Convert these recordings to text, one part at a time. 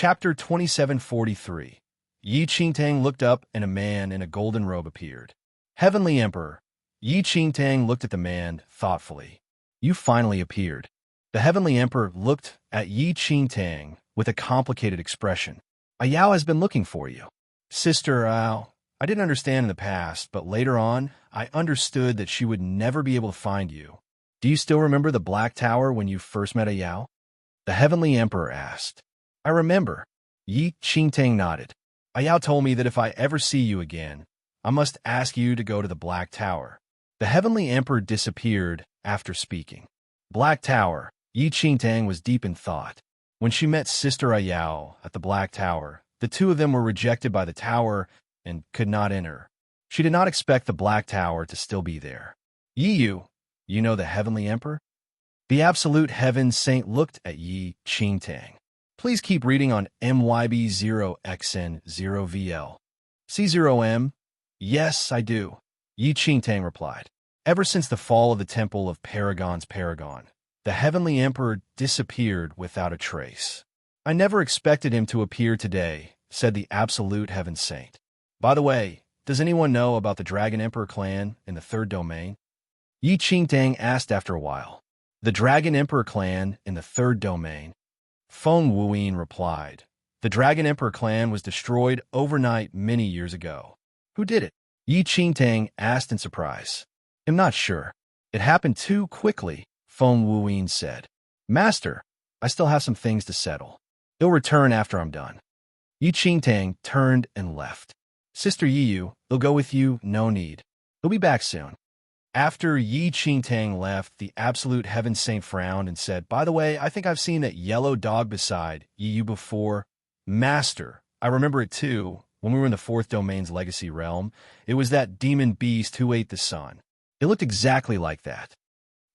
Chapter 2743. Yi Qingtang looked up, and a man in a golden robe appeared. Heavenly Emperor. Yi Qingtang looked at the man thoughtfully. You finally appeared. The Heavenly Emperor looked at Yi Qingtang with a complicated expression. Ayao has been looking for you. Sister Ayao, I didn't understand in the past, but later on, I understood that she would never be able to find you. Do you still remember the Black Tower when you first met Ayao? The Heavenly Emperor asked. I remember. Yi Qingtang nodded. Ayao told me that if I ever see you again, I must ask you to go to the Black Tower. The Heavenly Emperor disappeared after speaking. Black Tower. Yi Qingtang was deep in thought. When she met Sister Ayao at the Black Tower, the two of them were rejected by the tower and could not enter. She did not expect the Black Tower to still be there. You know the Heavenly Emperor? The Absolute Heaven Saint looked at Yi Qingtang. Please keep reading on MYB0XN0VL. C0M? Yes, I do. Yi Qingtang replied. Ever since the fall of the Temple of Paragon's Paragon, the Heavenly Emperor disappeared without a trace. I never expected him to appear today, said the Absolute Heaven Saint. By the way, does anyone know about the Dragon Emperor clan in the third domain? Yi Qingtang asked after a while. The Dragon Emperor clan in the third domain. Feng Wuyin replied. The Dragon Emperor clan was destroyed overnight many years ago. Who did it? Yi Qingtang asked in surprise. I'm not sure. It happened too quickly, Feng Wuyin said. Master, I still have some things to settle. They'll return after I'm done. Yi Qingtang turned and left. Sister Yiyu, they'll go with you, no need. They'll be back soon. After Yi Qingtang left, the Absolute Heaven Saint frowned and said, By the way, I think I've seen that yellow dog beside Yiyu before. Master, I remember it too. When we were in the fourth domain's legacy realm, it was that demon beast who ate the sun. It looked exactly like that.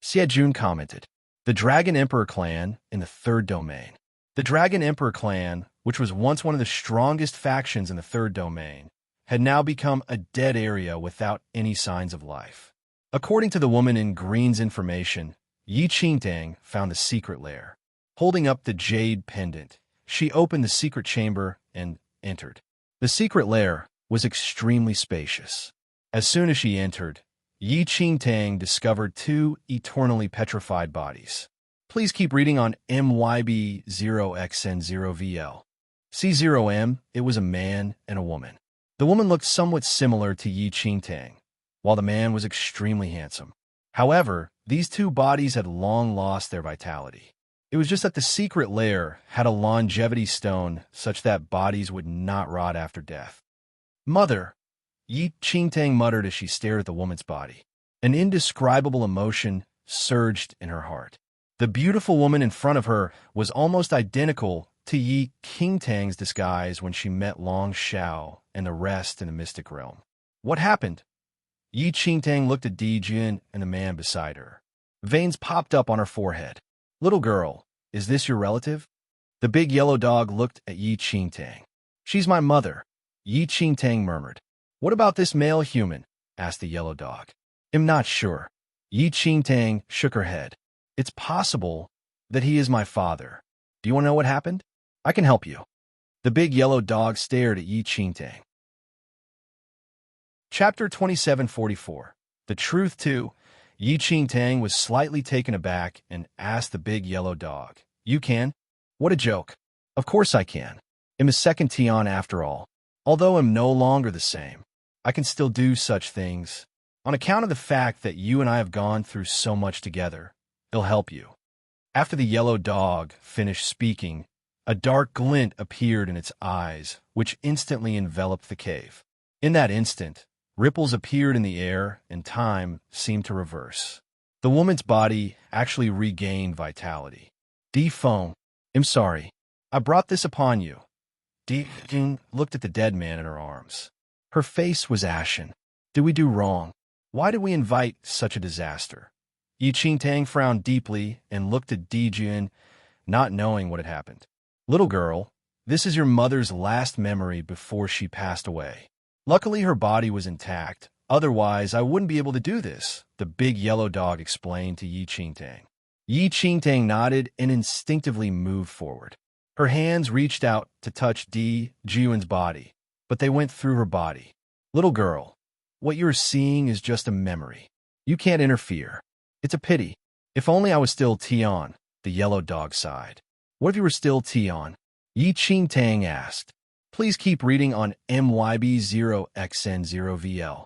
Xie Jun commented. The Dragon Emperor clan in the third domain. The Dragon Emperor clan, which was once one of the strongest factions in the third domain, had now become a dead area without any signs of life. According to the woman in green's information, Yi Qingtang found the secret lair. Holding up the jade pendant, she opened the secret chamber and entered. The secret lair was extremely spacious. As soon as she entered, Yi Qingtang discovered two eternally petrified bodies. Please keep reading on MYB0XN0VL. C0M, it was a man and a woman. The woman looked somewhat similar to Yi Qingtang, while the man was extremely handsome. However, these two bodies had long lost their vitality. It was just that the secret lair had a longevity stone such that bodies would not rot after death. Mother, Yi Qingtang muttered as she stared at the woman's body. An indescribable emotion surged in her heart. The beautiful woman in front of her was almost identical to Yi Qingtang's disguise when she met Long Xiao and the rest in the mystic realm. What happened? Yi Qingtang looked at Di Jun and the man beside her. Veins popped up on her forehead. Little girl, is this your relative? The big yellow dog looked at Yi Qingtang. She's my mother, Yi Qingtang murmured. What about this male human? Asked the yellow dog. I'm not sure. Yi Qingtang shook her head. It's possible that he is my father. Do you want to know what happened? I can help you. The big yellow dog stared at Yi Qingtang. Chapter 2744. The truth too. Yi Qingtang was slightly taken aback and asked the big yellow dog. You can? What a joke. Of course I can. I'm a second Tian after all. Although I'm no longer the same, I can still do such things. On account of the fact that you and I have gone through so much together, it'll help you. After the yellow dog finished speaking, a dark glint appeared in its eyes, which instantly enveloped the cave. In that instant, ripples appeared in the air, and time seemed to reverse. The woman's body actually regained vitality. Di Feng, I'm sorry. I brought this upon you. Di Jun looked at the dead man in her arms. Her face was ashen. Did we do wrong? Why did we invite such a disaster? Yi Qingtang frowned deeply and looked at Di Jun, not knowing what had happened. Little girl, this is your mother's last memory before she passed away. Luckily, her body was intact. Otherwise, I wouldn't be able to do this, the big yellow dog explained to Yi Qingtang. Yi Qingtang nodded and instinctively moved forward. Her hands reached out to touch Ji-Yuan's body, but they went through her body. Little girl, what you're seeing is just a memory. You can't interfere. It's a pity. If only I was still Tian, the yellow dog sighed. What if you were still Tian? Yi Qingtang asked. Please keep reading on MYB0XN0VL.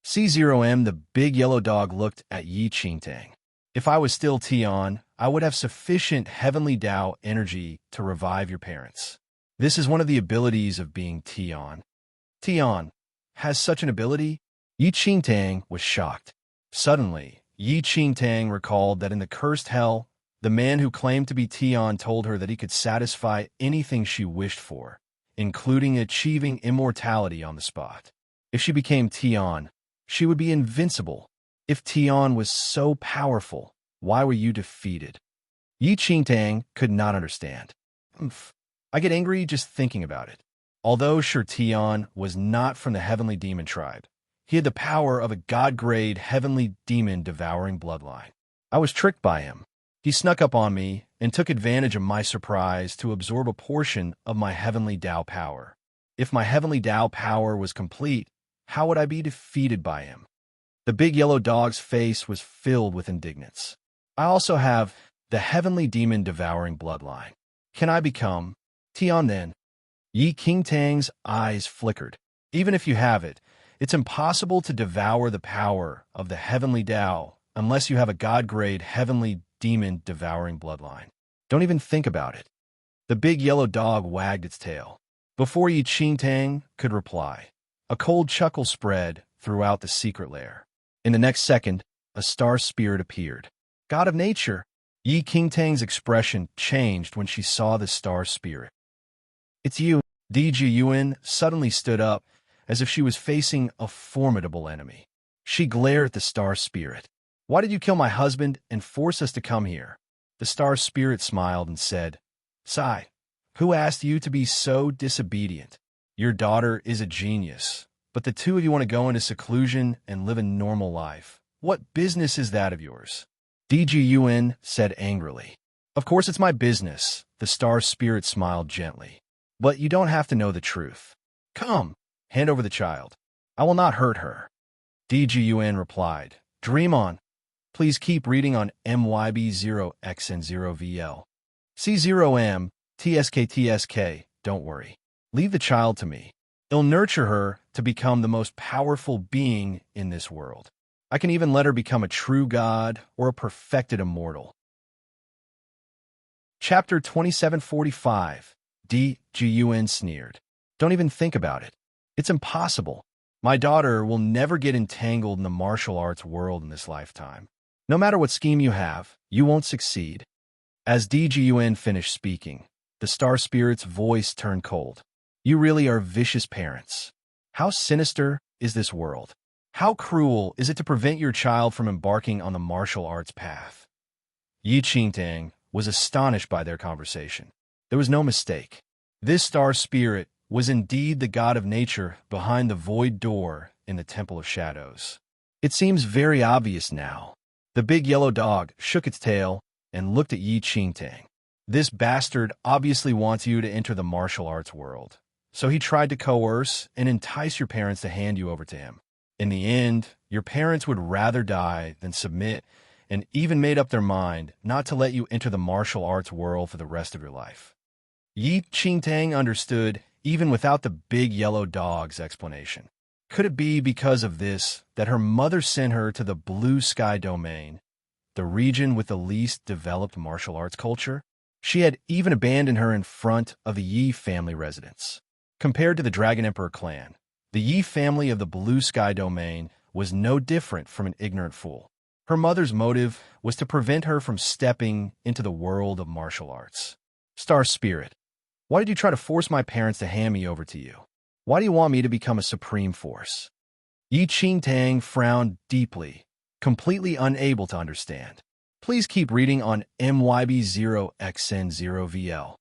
C0M, the big yellow dog, looked at Yi Qingtang. If I was still Tian, I would have sufficient heavenly Tao energy to revive your parents. This is one of the abilities of being Tian. Tian has such an ability? Yi Qingtang was shocked. Suddenly, Yi Qingtang recalled that in the cursed hell, the man who claimed to be Tian told her that he could satisfy anything she wished for, including achieving immortality on the spot. If she became Tian, she would be invincible. If Tian was so powerful, why were you defeated? Yi Qingtang could not understand. I get angry just thinking about it. Although Sure Tian was not from the heavenly demon tribe, he had the power of a god-grade heavenly demon devouring bloodline. I was tricked by him. He snuck up on me and took advantage of my surprise to absorb a portion of my heavenly Tao power. If my heavenly Tao power was complete, how would I be defeated by him? The big yellow dog's face was filled with indignance. I also have the heavenly demon devouring bloodline. Can I become Tian then? Yi Qingtang's eyes flickered. Even if you have it, it's impossible to devour the power of the heavenly Tao unless you have a god-grade heavenly demon devouring bloodline. Don't even think about it. The big yellow dog wagged its tail. Before Yi Qingtang could reply, a cold chuckle spread throughout the secret lair. In the next second, a star spirit appeared. God of nature! Yi Qingtang's expression changed when she saw the star spirit. It's you. Ji-Yuan suddenly stood up, as if she was facing a formidable enemy. She glared at the star spirit. Why did you kill my husband and force us to come here? The star spirit smiled and said, Sai, who asked you to be so disobedient? Your daughter is a genius, but the two of you want to go into seclusion and live a normal life. What business is that of yours? Ji-Yuan said angrily. Of course it's my business, the star spirit smiled gently. But you don't have to know the truth. Come, hand over the child. I will not hurt her. Ji-Yuan replied. Dream on. Please keep reading on MYB0XN0VL. C0M, TSK, don't worry. Leave the child to me. It'll nurture her to become the most powerful being in this world. I can even let her become a true god or a perfected immortal. Chapter 2745. Ji-Yuan sneered. Don't even think about it. It's impossible. My daughter will never get entangled in the martial arts world in this lifetime. No matter what scheme you have, you won't succeed. As Ji-Yuan finished speaking, the star spirit's voice turned cold. You really are vicious parents. How sinister is this world? How cruel is it to prevent your child from embarking on the martial arts path? Yi Qingtang was astonished by their conversation. There was no mistake. This star spirit was indeed the god of nature behind the void door in the Temple of Shadows. It seems very obvious now. The big yellow dog shook its tail and looked at Yi Qingtang. This bastard obviously wants you to enter the martial arts world, so he tried to coerce and entice your parents to hand you over to him. In the end, your parents would rather die than submit, and even made up their mind not to let you enter the martial arts world for the rest of your life. Yi Qingtang understood even without the big yellow dog's explanation. Could it be because of this that her mother sent her to the Blue Sky Domain, the region with the least developed martial arts culture? She had even abandoned her in front of the Yi family residence. Compared to the Dragon Emperor clan, the Yi family of the Blue Sky Domain was no different from an ignorant fool. Her mother's motive was to prevent her from stepping into the world of martial arts. Star Spirit, why did you try to force my parents to hand me over to you? Why do you want me to become a supreme force? Yi Qingtang frowned deeply, completely unable to understand. Please keep reading on MYB0XN0VL.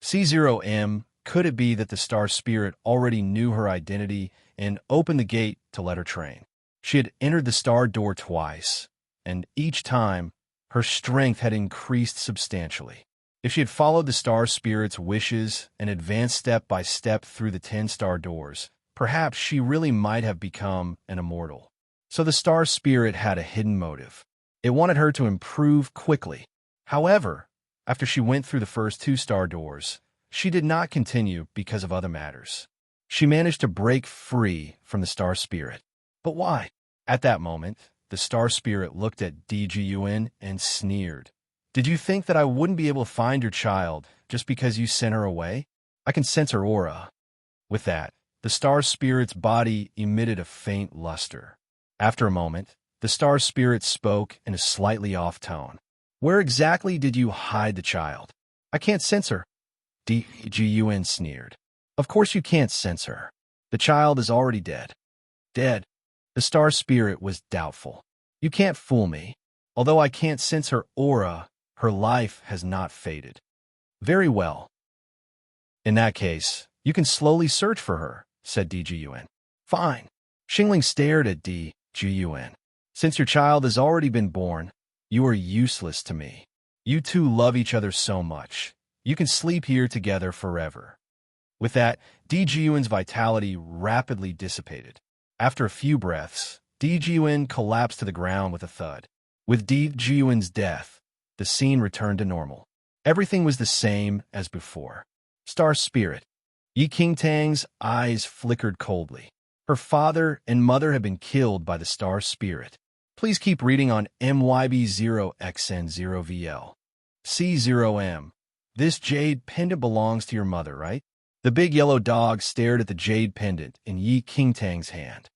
C0M, could it be that the Star Spirit already knew her identity and opened the gate to let her train? She had entered the star door twice, and each time, her strength had increased substantially. If she had followed the star spirit's wishes and advanced step by step through the 10-star doors, perhaps she really might have become an immortal. So the star spirit had a hidden motive. It wanted her to improve quickly. However, after she went through the first 2-star doors, she did not continue because of other matters. She managed to break free from the star spirit. But why? At that moment, the star spirit looked at DGUN and sneered. Did you think that I wouldn't be able to find your child just because you sent her away? I can sense her aura. With that, the star spirit's body emitted a faint luster. After a moment, the star spirit spoke in a slightly off tone. Where exactly did you hide the child? I can't sense her. DGUN sneered. Of course you can't sense her. The child is already dead. Dead? The star spirit was doubtful. You can't fool me. Although I can't sense her aura, her life has not faded. Very well. In that case, you can slowly search for her, said DGUN. Fine. Xingling stared at DGUN. Since your child has already been born, you are useless to me. You two love each other so much. You can sleep here together forever. With that, DGUN's vitality rapidly dissipated. After a few breaths, DGUN collapsed to the ground with a thud. With DGUN's death, the scene returned to normal. Everything was the same as before. Star Spirit. Yi Qingtang's eyes flickered coldly. Her father and mother had been killed by the Star Spirit. Please keep reading on MYB0XN0VL. C0M. This jade pendant belongs to your mother, right? The big yellow dog stared at the jade pendant in Yi Qingtang's hand.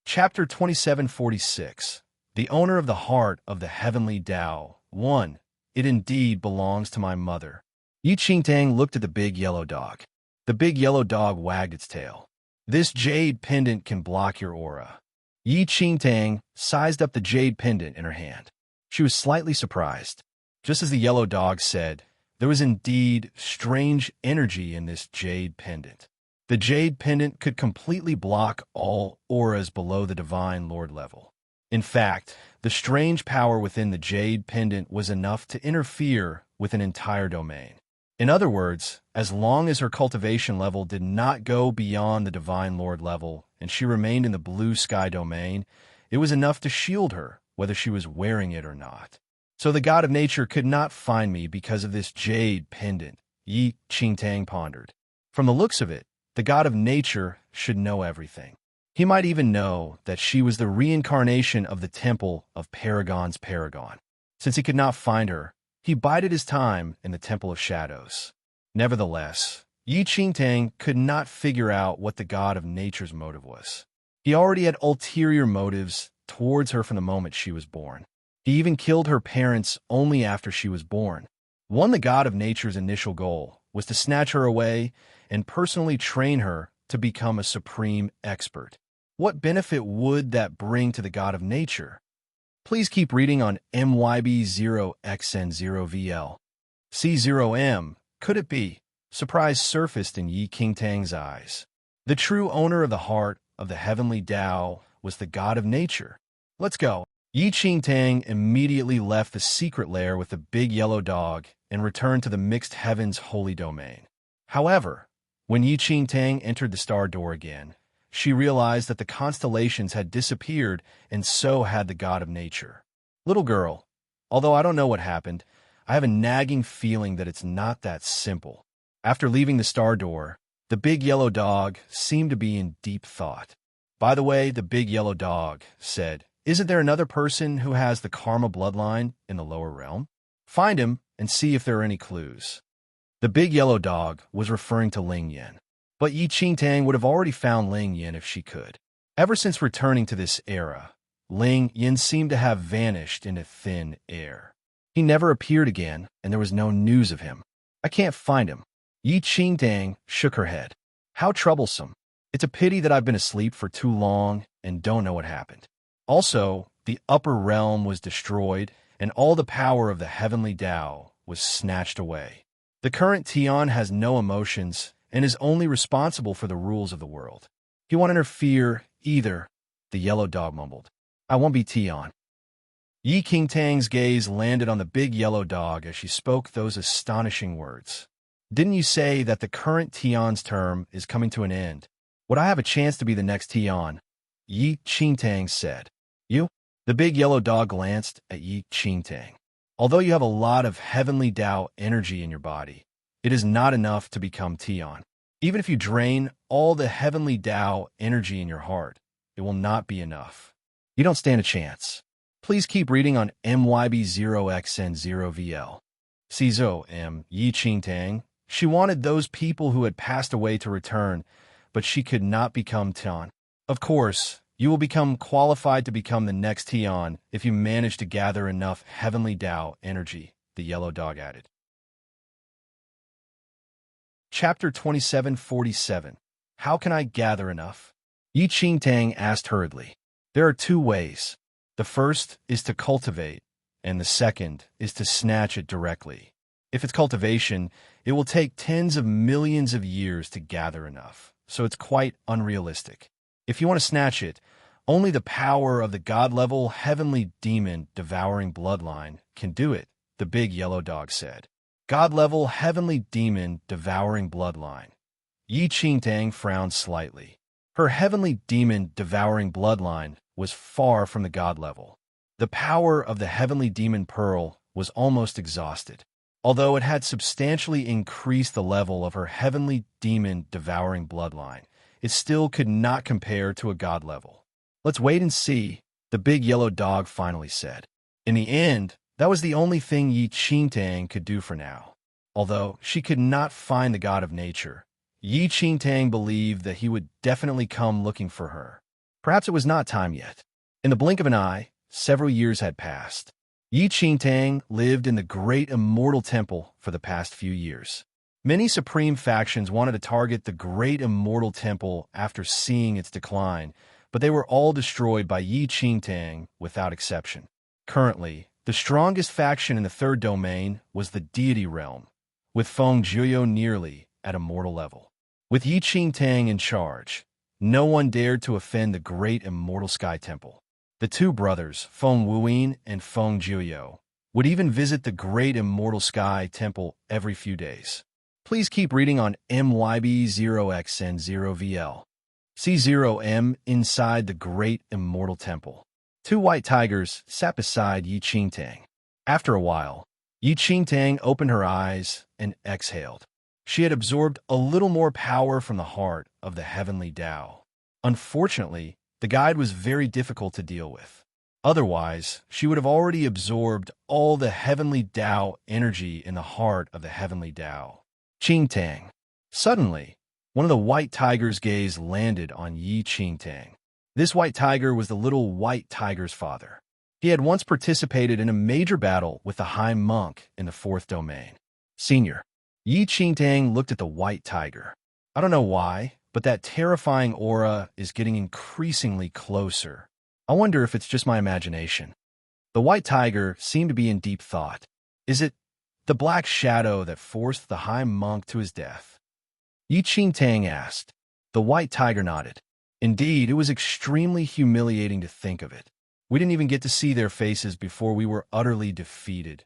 Chapter 2746. The owner of the heart of the heavenly Tao. 1. It indeed belongs to my mother. Yi Qingtang looked at the big yellow dog. The big yellow dog wagged its tail. This jade pendant can block your aura. Yi Qingtang sized up the jade pendant in her hand. She was slightly surprised. Just as the yellow dog said, there was indeed strange energy in this jade pendant. The jade pendant could completely block all auras below the Divine Lord level. In fact, the strange power within the jade pendant was enough to interfere with an entire domain. In other words, as long as her cultivation level did not go beyond the Divine Lord level and she remained in the blue sky domain, it was enough to shield her, whether she was wearing it or not. So the god of nature could not find me because of this jade pendant, Yi Qingtang pondered. From the looks of it, the god of nature should know everything. He might even know that she was the reincarnation of the temple of Paragon's Paragon. Since he could not find her, he bided his time in the Temple of Shadows. Nevertheless, Yi Qingtang could not figure out what the god of nature's motive was. He already had ulterior motives towards her from the moment she was born. He even killed her parents only after she was born. The god of nature's initial goal was to snatch her away and personally train her to become a supreme expert. What benefit would that bring to the god of nature? Please keep reading on MYB0XN0VL. C0M. Could it be? Surprise surfaced in Yi Qingtang's eyes. The true owner of the heart of the heavenly Tao was the god of nature. Let's go. Yi Qingtang immediately left the secret lair with the big yellow dog and returned to the mixed heavens holy domain. However, when Yi Qingtang entered the star door again, she realized that the constellations had disappeared and so had the god of nature. Little girl, although I don't know what happened, I have a nagging feeling that it's not that simple. After leaving the star door, the big yellow dog seemed to be in deep thought. By the way, the big yellow dog said, isn't there another person who has the karma bloodline in the lower realm? Find him and see if there are any clues. The big yellow dog was referring to Ling Yan. But Yi Qingtang would have already found Ling Yan if she could. Ever since returning to this era, Ling Yan seemed to have vanished into thin air. He never appeared again, and there was no news of him. I can't find him. Yi Qingtang shook her head. How troublesome. It's a pity that I've been asleep for too long and don't know what happened. Also, the upper realm was destroyed, and all the power of the heavenly Tao was snatched away. The current Tian has no emotions and is only responsible for the rules of the world. He won't interfere either, the yellow dog mumbled. I won't be Tian. Yi Qingtang's gaze landed on the big yellow dog as she spoke those astonishing words. Didn't you say that the current Tian's term is coming to an end? Would I have a chance to be the next Tian? Yi Qingtang said. You? The big yellow dog glanced at Yi Qingtang. Although you have a lot of heavenly Tao energy in your body, it is not enough to become Tian. Even if you drain all the heavenly Tao energy in your heart, it will not be enough. You don't stand a chance. Please keep reading on MYB0XN0VL. Cizo M. Yi Qingtang. She wanted those people who had passed away to return, but she could not become Tian. Of course, you will become qualified to become the next Tian if you manage to gather enough heavenly Tao energy, the yellow dog added. Chapter 2747. How can I gather enough? Yi Qingtang asked hurriedly. There are two ways. The first is to cultivate, and the second is to snatch it directly. If it's cultivation, it will take tens of millions of years to gather enough, so it's quite unrealistic. If you want to snatch it, only the power of the God-level heavenly demon devouring bloodline can do it, the big yellow dog said. God-level heavenly demon devouring bloodline. Yi Qingtang frowned slightly. Her heavenly demon devouring bloodline was far from the God level. The power of the heavenly demon pearl was almost exhausted. Although it had substantially increased the level of her heavenly demon devouring bloodline, it still could not compare to a God level. Let's wait and see, the big yellow dog finally said. In the end, that was the only thing Yi Qingtang could do for now. Although she could not find the God of nature, Yi Qingtang believed that he would definitely come looking for her. Perhaps it was not time yet. In the blink of an eye, several years had passed. Yi Qingtang lived in the great immortal temple for the past few years. Many supreme factions wanted to target the great immortal temple after seeing its decline, but they were all destroyed by Yi Qingtang without exception. Currently, the strongest faction in the third domain was the deity realm, with Feng Juyo nearly at immortal level. With Yi Qingtang in charge, no one dared to offend the great immortal sky temple. The two brothers, Feng Wuyin and Feng Juyo, would even visit the great immortal sky temple every few days. Please keep reading on MYB0XN0VL. C0M inside the great immortal temple. Two white tigers sat beside Yi Qingtang. After a while, Yi Qingtang opened her eyes and exhaled. She had absorbed a little more power from the heart of the heavenly Tao. Unfortunately, the guide was very difficult to deal with. Otherwise, she would have already absorbed all the heavenly Tao energy in the heart of the heavenly Tao. Qingtang. Suddenly, one of the white tiger's gaze landed on Yi Qingtang. This white tiger was the little white tiger's father. He had once participated in a major battle with the high monk in the fourth domain. Senior. Yi Qingtang looked at the white tiger. I don't know why, but that terrifying aura is getting increasingly closer. I wonder if it's just my imagination. The white tiger seemed to be in deep thought. Is it the black shadow that forced the high monk to his death? Yi Qingtang asked. The white tiger nodded. Indeed, it was extremely humiliating to think of it. We didn't even get to see their faces before we were utterly defeated.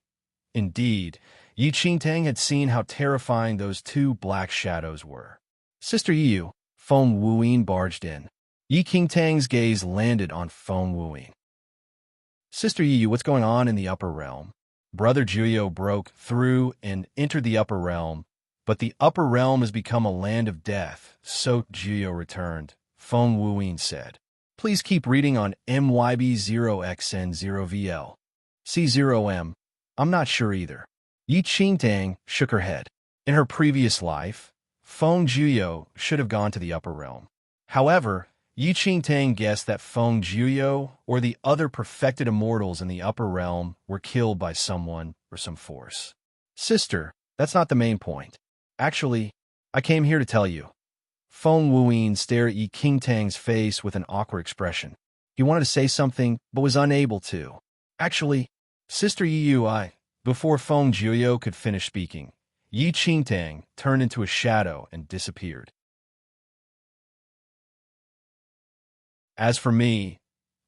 Indeed, Yi Qingtang had seen how terrifying those two black shadows were. Sister Yu, Feng Wuyin barged in. Yi Qingtang's gaze landed on Feng Wuyin. Sister Yu, what's going on in the upper realm? Brother Juyo broke through and entered the upper realm, but the upper realm has become a land of death, so Juyo returned, Feng Wuyin said. Please keep reading on MYB0XN0VL. C0M. I'm not sure either. Yi Qingtang shook her head. In her previous life, Feng Juyo should have gone to the upper realm. However, Yi Qingtang guessed that Feng Juyo or the other perfected immortals in the upper realm were killed by someone or some force. Sister, that's not the main point. Actually, I came here to tell you. Feng Wuyin stared at Yi Qingtang's face with an awkward expression. He wanted to say something, but was unable to. Actually, Sister Yu, before Feng Juyo could finish speaking, Yi Qingtang turned into a shadow and disappeared. As for me,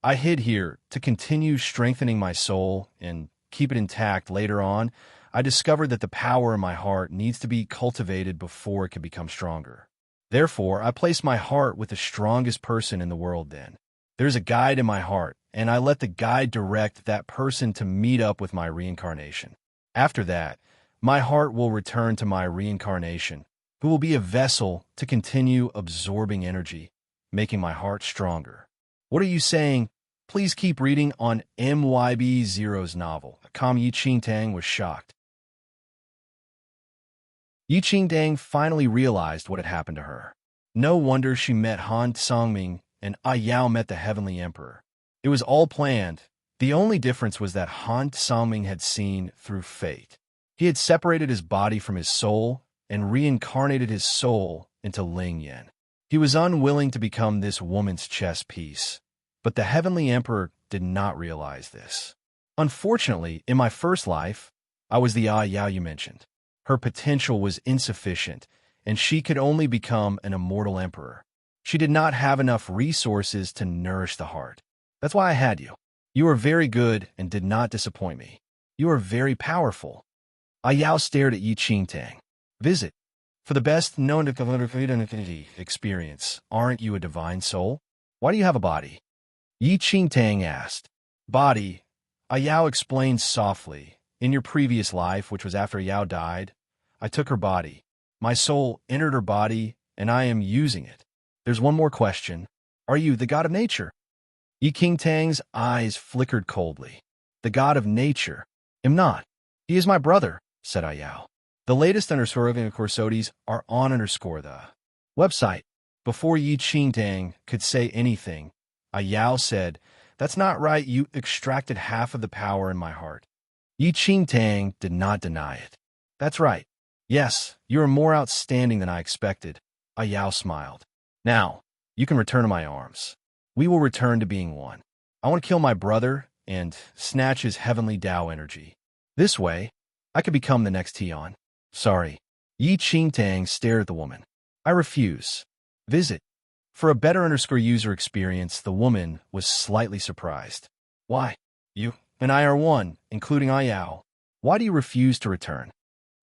I hid here to continue strengthening my soul and keep it intact later on. I discovered that the power in my heart needs to be cultivated before it can become stronger. Therefore, I place my heart with the strongest person in the world then. There's a guide in my heart, and I let the guide direct that person to meet up with my reincarnation. After that, my heart will return to my reincarnation, who will be a vessel to continue absorbing energy, making my heart stronger. What are you saying? Please keep reading on MYB Zero's novel. Yi Qingtang was shocked. Yi Qingtang finally realized what had happened to her. No wonder she met Han Songming and Yao met the Heavenly Emperor. It was all planned. The only difference was that Han Songming had seen through fate. He had separated his body from his soul and reincarnated his soul into Ling Yan. He was unwilling to become this woman's chess piece, but the Heavenly Emperor did not realize this. Unfortunately, in my first life, I was the Yao you mentioned. Her potential was insufficient, and she could only become an immortal emperor. She did not have enough resources to nourish the heart. That's why I had you. You were very good and did not disappoint me. You are very powerful. Yao stared at Yi Qingtang. Visit. For the best known experience, aren't you a divine soul? Why do you have a body? Yi Qingtang asked. Body, Yao explained softly. In your previous life, which was after Yao died, I took her body. My soul entered her body, and I am using it. There's one more question. Are you the god of nature? Yi Qingtang's eyes flickered coldly. The god of nature? Am not. He is my brother, said Yao. The latest _courses are on the website. Before Yi Qingtang could say anything, Yao said, That's not right, you extracted half of the power in my heart. Yi Qingtang did not deny it. That's right. Yes, you are more outstanding than I expected. Yao smiled. Now, you can return to my arms. We will return to being one. I want to kill my brother and snatch his heavenly Tao energy. This way, I could become the next Tian. Sorry. Yi Qingtang stared at the woman. I refuse. Visit. For a better user experience, the woman was slightly surprised. Why? You and I are one, including Yao. Why do you refuse to return?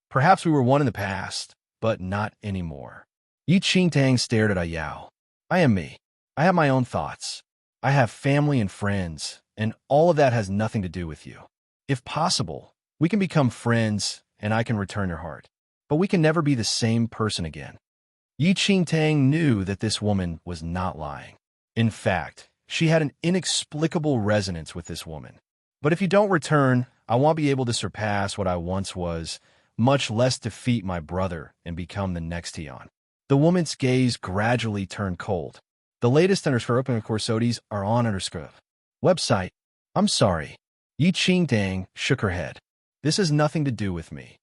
Perhaps we were one in the past, but not anymore. Yi Qingtang stared at Yao. I am me. I have my own thoughts. I have family and friends, and all of that has nothing to do with you. If possible, we can become friends, and I can return your heart. But we can never be the same person again. Yi Qingtang knew that this woman was not lying. In fact, she had an inexplicable resonance with this woman. But if you don't return, I won't be able to surpass what I once was, much less defeat my brother and become the next Tian. The woman's gaze gradually turned cold. The latest courses are on website. I'm sorry. Yi Qingtang shook her head. This has nothing to do with me.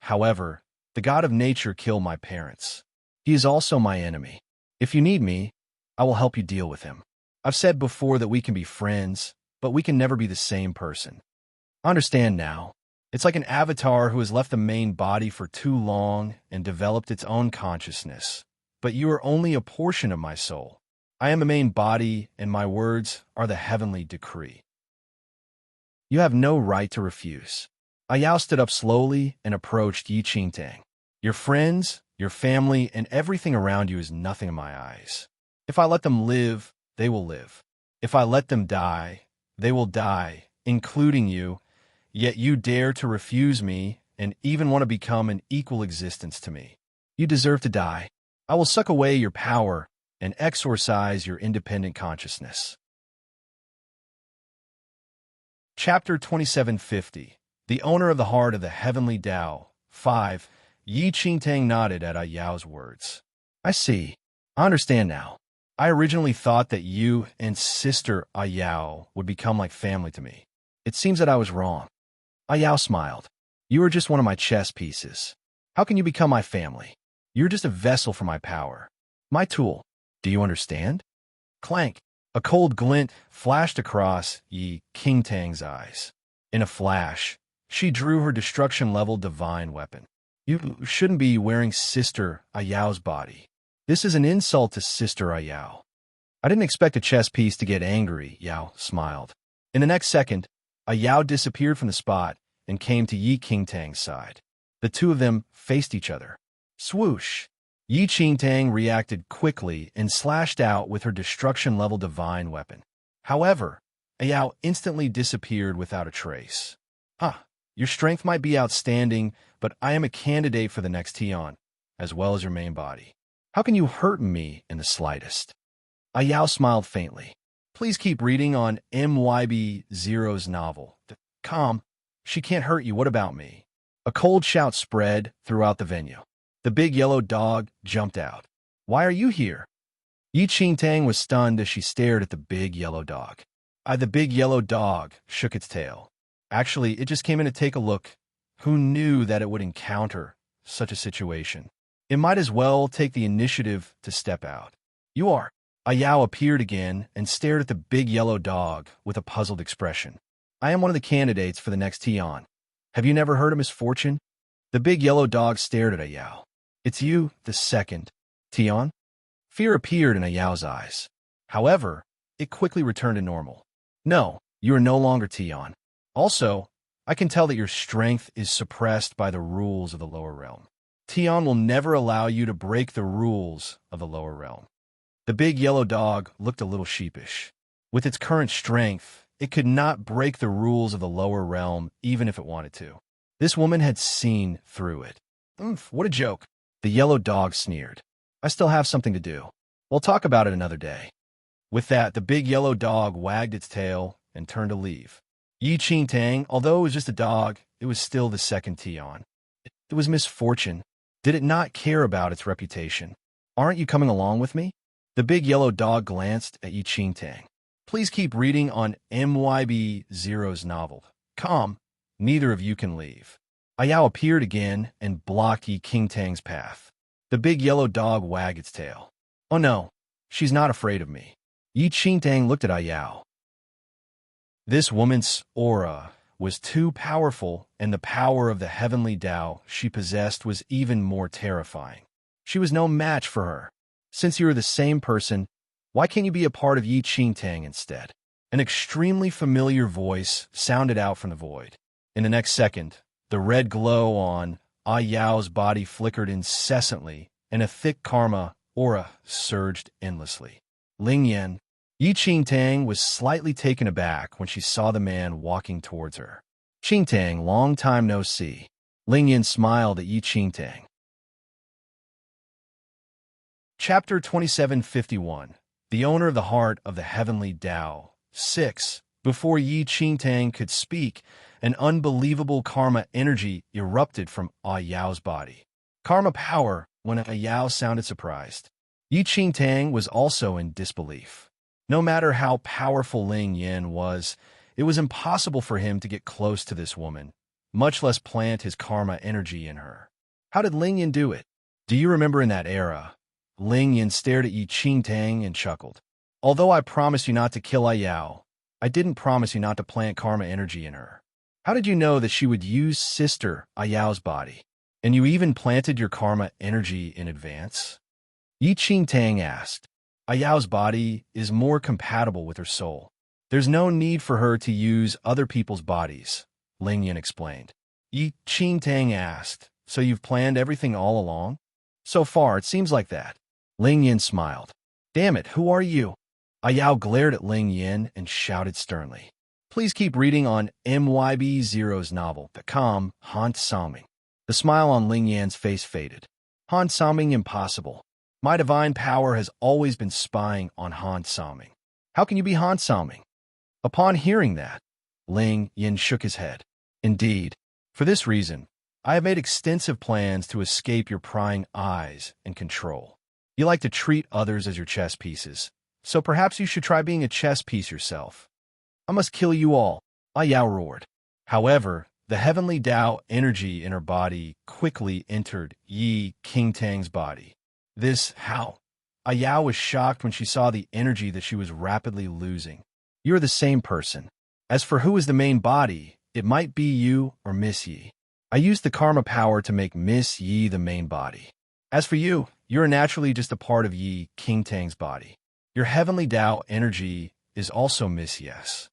However, the god of nature killed my parents. He is also my enemy. If you need me, I will help you deal with him. I've said before that we can be friends, but we can never be the same person. I understand now. It's like an avatar who has left the main body for too long and developed its own consciousness. But you are only a portion of my soul. I am the main body, and my words are the heavenly decree. You have no right to refuse. Yao stood up slowly and approached Yi Qingtang. Your friends, your family, and everything around you is nothing in my eyes. If I let them live, they will live. If I let them die, they will die, including you. Yet you dare to refuse me and even want to become an equal existence to me. You deserve to die. I will suck away your power and exorcise your independent consciousness. Chapter 2750. The Owner of the Heart of the Heavenly Tao. 5. Yi Qingtang nodded at Yao's words. I see. I understand now. I originally thought that you and Sister Yao would become like family to me. It seems that I was wrong. Yao smiled. You are just one of my chess pieces. How can you become my family? You're just a vessel for my power. My tool. Do you understand? Clank. A cold glint flashed across Yi Qingtang's eyes. In a flash, she drew her destruction-level divine weapon. You shouldn't be wearing Sister Yao's body. This is an insult to Sister Yao. I didn't expect a chess piece to get angry, Yao smiled. In the next second, a Yao disappeared from the spot and came to Yi Qingtang's side. The two of them faced each other. Swoosh! Yi Qingtang reacted quickly and slashed out with her destruction-level divine weapon. However, a Yao instantly disappeared without a trace. Your strength might be outstanding, but I am a candidate for the next Tian, as well as your main body. How can you hurt me in the slightest? A Yao smiled faintly. Please keep reading on MYB Zero's novel. Calm. She can't hurt you. What about me? A cold shout spread throughout the venue. The big yellow dog jumped out. Why are you here? Yi Qingtang was stunned as she stared at the big yellow dog. The big yellow dog shook its tail. Actually, it just came in to take a look. Who knew that it would encounter such a situation? It might as well take the initiative to step out. You are. A Yao appeared again and stared at the big yellow dog with a puzzled expression. I am one of the candidates for the next Tian. Have you never heard of misfortune? The big yellow dog stared at a Yao. It's you, the second Tian? Fear appeared in a Yao's eyes. However, it quickly returned to normal. No, you are no longer Tian. Also, I can tell that your strength is suppressed by the rules of the lower realm. Tian will never allow you to break the rules of the lower realm. The big yellow dog looked a little sheepish. With its current strength, it could not break the rules of the lower realm even if it wanted to. This woman had seen through it. What a joke. The yellow dog sneered. I still have something to do. We'll talk about it another day. With that, the big yellow dog wagged its tail and turned to leave. Yi Qingtang, although it was just a dog, it was still the second Tian. It was misfortune. Did it not care about its reputation? Aren't you coming along with me? The big yellow dog glanced at Yi Qingtang. Please keep reading on MYB Zero's novel. Calm. Neither of you can leave. A Yao appeared again and blocked Yi Qingtang's path. The big yellow dog wagged its tail. Oh no, she's not afraid of me. Yi Qingtang looked at A Yao. This woman's aura was too powerful, and the power of the heavenly Tao she possessed was even more terrifying. She was no match for her. Since you are the same person, why can't you be a part of Yi Qingtang instead? An extremely familiar voice sounded out from the void. In the next second, the red glow on A Yao's body flickered incessantly, and a thick karma aura surged endlessly. Ling Yan. Yi Qingtang was slightly taken aback when she saw the man walking towards her. Qingtang, long time no see. Ling Yan smiled at Yi Qingtang. Chapter 2751. The Owner of the Heart of the Heavenly Tao. 6. Before Yi Qingtang could speak, an unbelievable karma energy erupted from A Yao's body. Karma power when A Yao sounded surprised. Yi Qingtang was also in disbelief. No matter how powerful Ling Yan was, it was impossible for him to get close to this woman, much less plant his karma energy in her. How did Ling Yan do it? Do you remember in that era? Ling Yan stared at Yi Qingtang and chuckled. Although I promised you not to kill A Yao, I didn't promise you not to plant karma energy in her. How did you know that she would use sister A Yao's body? And you even planted your karma energy in advance? Yi Qingtang asked. A Yao's body is more compatible with her soul. There's no need for her to use other people's bodies, Ling Yan explained. Yi Qingtang asked, so you've planned everything all along? So far, it seems like that. Ling Yan smiled. Damn it, who are you? A Yao glared at Ling Yan and shouted sternly. Please keep reading on MYB Zero's novel, The Calm, Han Saming. The smile on Ling Yan's face faded. Han Saming impossible. My divine power has always been spying on Han Saming. How can you be Han Saming? Upon hearing that, Ling Yan shook his head. Indeed, for this reason, I have made extensive plans to escape your prying eyes and control. You like to treat others as your chess pieces, so perhaps you should try being a chess piece yourself. I must kill you all, A Yao roared. However, the heavenly Tao energy in her body quickly entered Yi Qingtang's body. How? A Yao was shocked when she saw the energy that she was rapidly losing. You're the same person. As for who is the main body, it might be you or Miss Yi. I used the karma power to make Miss Yi the main body. As for you, you're naturally just a part of Yi Qingtang's body. Your heavenly Tao energy is also Miss Yes.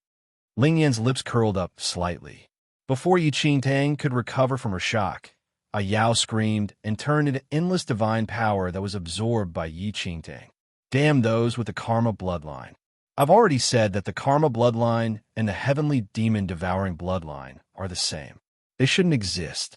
Ling Yan's lips curled up slightly. Before Yi Qingtang could recover from her shock, a Yao screamed and turned into endless divine power that was absorbed by Yi Qingtang. Damn those with the karma bloodline. I've already said that the karma bloodline and the heavenly demon-devouring bloodline are the same. They shouldn't exist.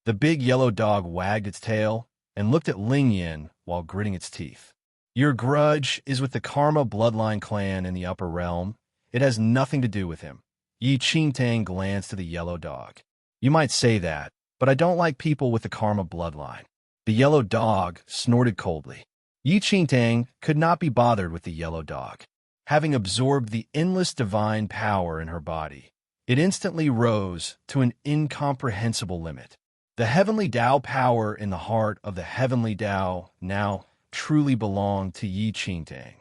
The big yellow dog wagged its tail and looked at Ling Yan while gritting its teeth. Your grudge is with the karma bloodline clan in the upper realm. It has nothing to do with him. Yi Qingtang glanced at the yellow dog. You might say that, but I don't like people with the karma bloodline. The yellow dog snorted coldly. Yi Qingtang could not be bothered with the yellow dog. Having absorbed the endless divine power in her body, it instantly rose to an incomprehensible limit. The heavenly Tao power in the heart of the heavenly Tao now truly belonged to Yi Qingtang.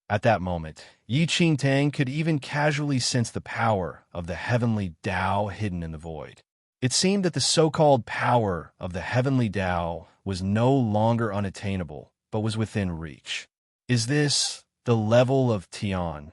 At that moment, Yi Qingtang could even casually sense the power of the heavenly Tao hidden in the void. It seemed that the so-called power of the heavenly Tao was no longer unattainable, but was within reach. Is this the level of Tian?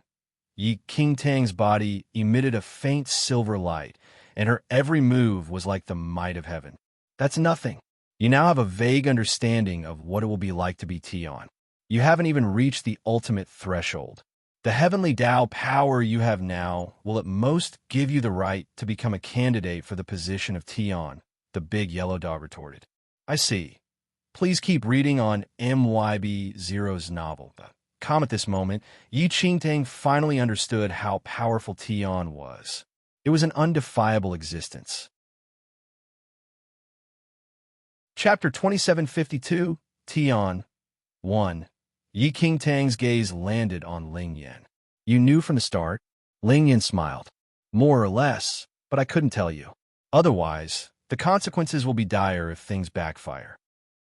Yi Qingtang's body emitted a faint silver light, and her every move was like the might of heaven. That's nothing. You now have a vague understanding of what it will be like to be Tian. You haven't even reached the ultimate threshold. The heavenly Tao power you have now will at most give you the right to become a candidate for the position of Tian, the big yellow dog retorted. I see. Please keep reading on MYB0's novel. At this moment, Yi Qingtang finally understood how powerful Tian was. It was an undefiable existence. Chapter 2752, Tian 1. Yi Qingtang's gaze landed on Ling Yan. You knew from the start? Ling Yan smiled. More or less, but I couldn't tell you. Otherwise, the consequences will be dire if things backfire.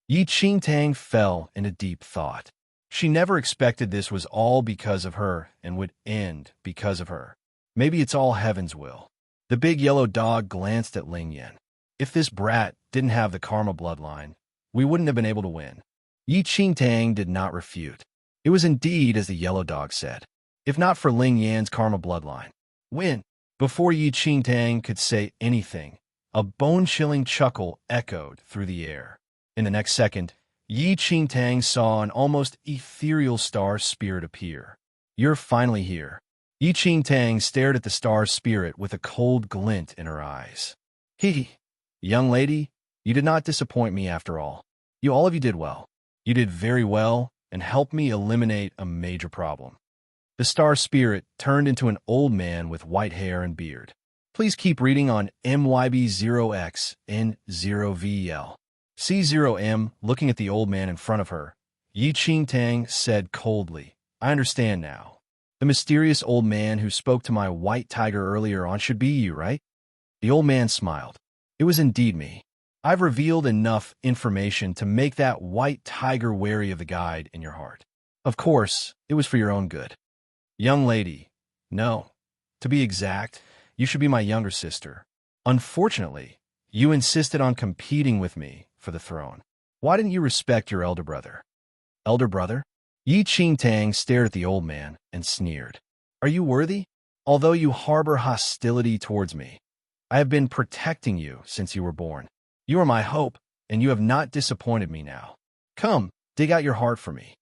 Yi Qingtang fell into deep thought. She never expected this was all because of her and would end because of her. Maybe it's all heaven's will. The big yellow dog glanced at Ling Yan. If this brat didn't have the karma bloodline, we wouldn't have been able to win. Yi Qingtang did not refute. It was indeed as the yellow dog said. If not for Ling Yan's karma bloodline. Win. Before Yi Qingtang could say anything, a bone-chilling chuckle echoed through the air. In the next second, Yi Qingtang saw an almost ethereal star spirit appear. You're finally here. Yi Qingtang stared at the star spirit with a cold glint in her eyes. Young lady, you did not disappoint me after all. All of you did well. You did very well and helped me eliminate a major problem. The star spirit turned into an old man with white hair and beard. Please keep reading on MYB0XN0VL. C0M, looking at the old man in front of her, Yi Qingtang said coldly, I understand now. The mysterious old man who spoke to my white tiger earlier on should be you, right? The old man smiled. It was indeed me. I've revealed enough information to make that white tiger wary of the guide in your heart. Of course, it was for your own good. Young lady, no. To be exact, you should be my younger sister. Unfortunately, you insisted on competing with me for the throne. Why didn't you respect your elder brother? Elder brother? Yi Qingtang stared at the old man and sneered. Are you worthy? Although you harbor hostility towards me, I have been protecting you since you were born. You are my hope, and you have not disappointed me now. Come, dig out your heart for me.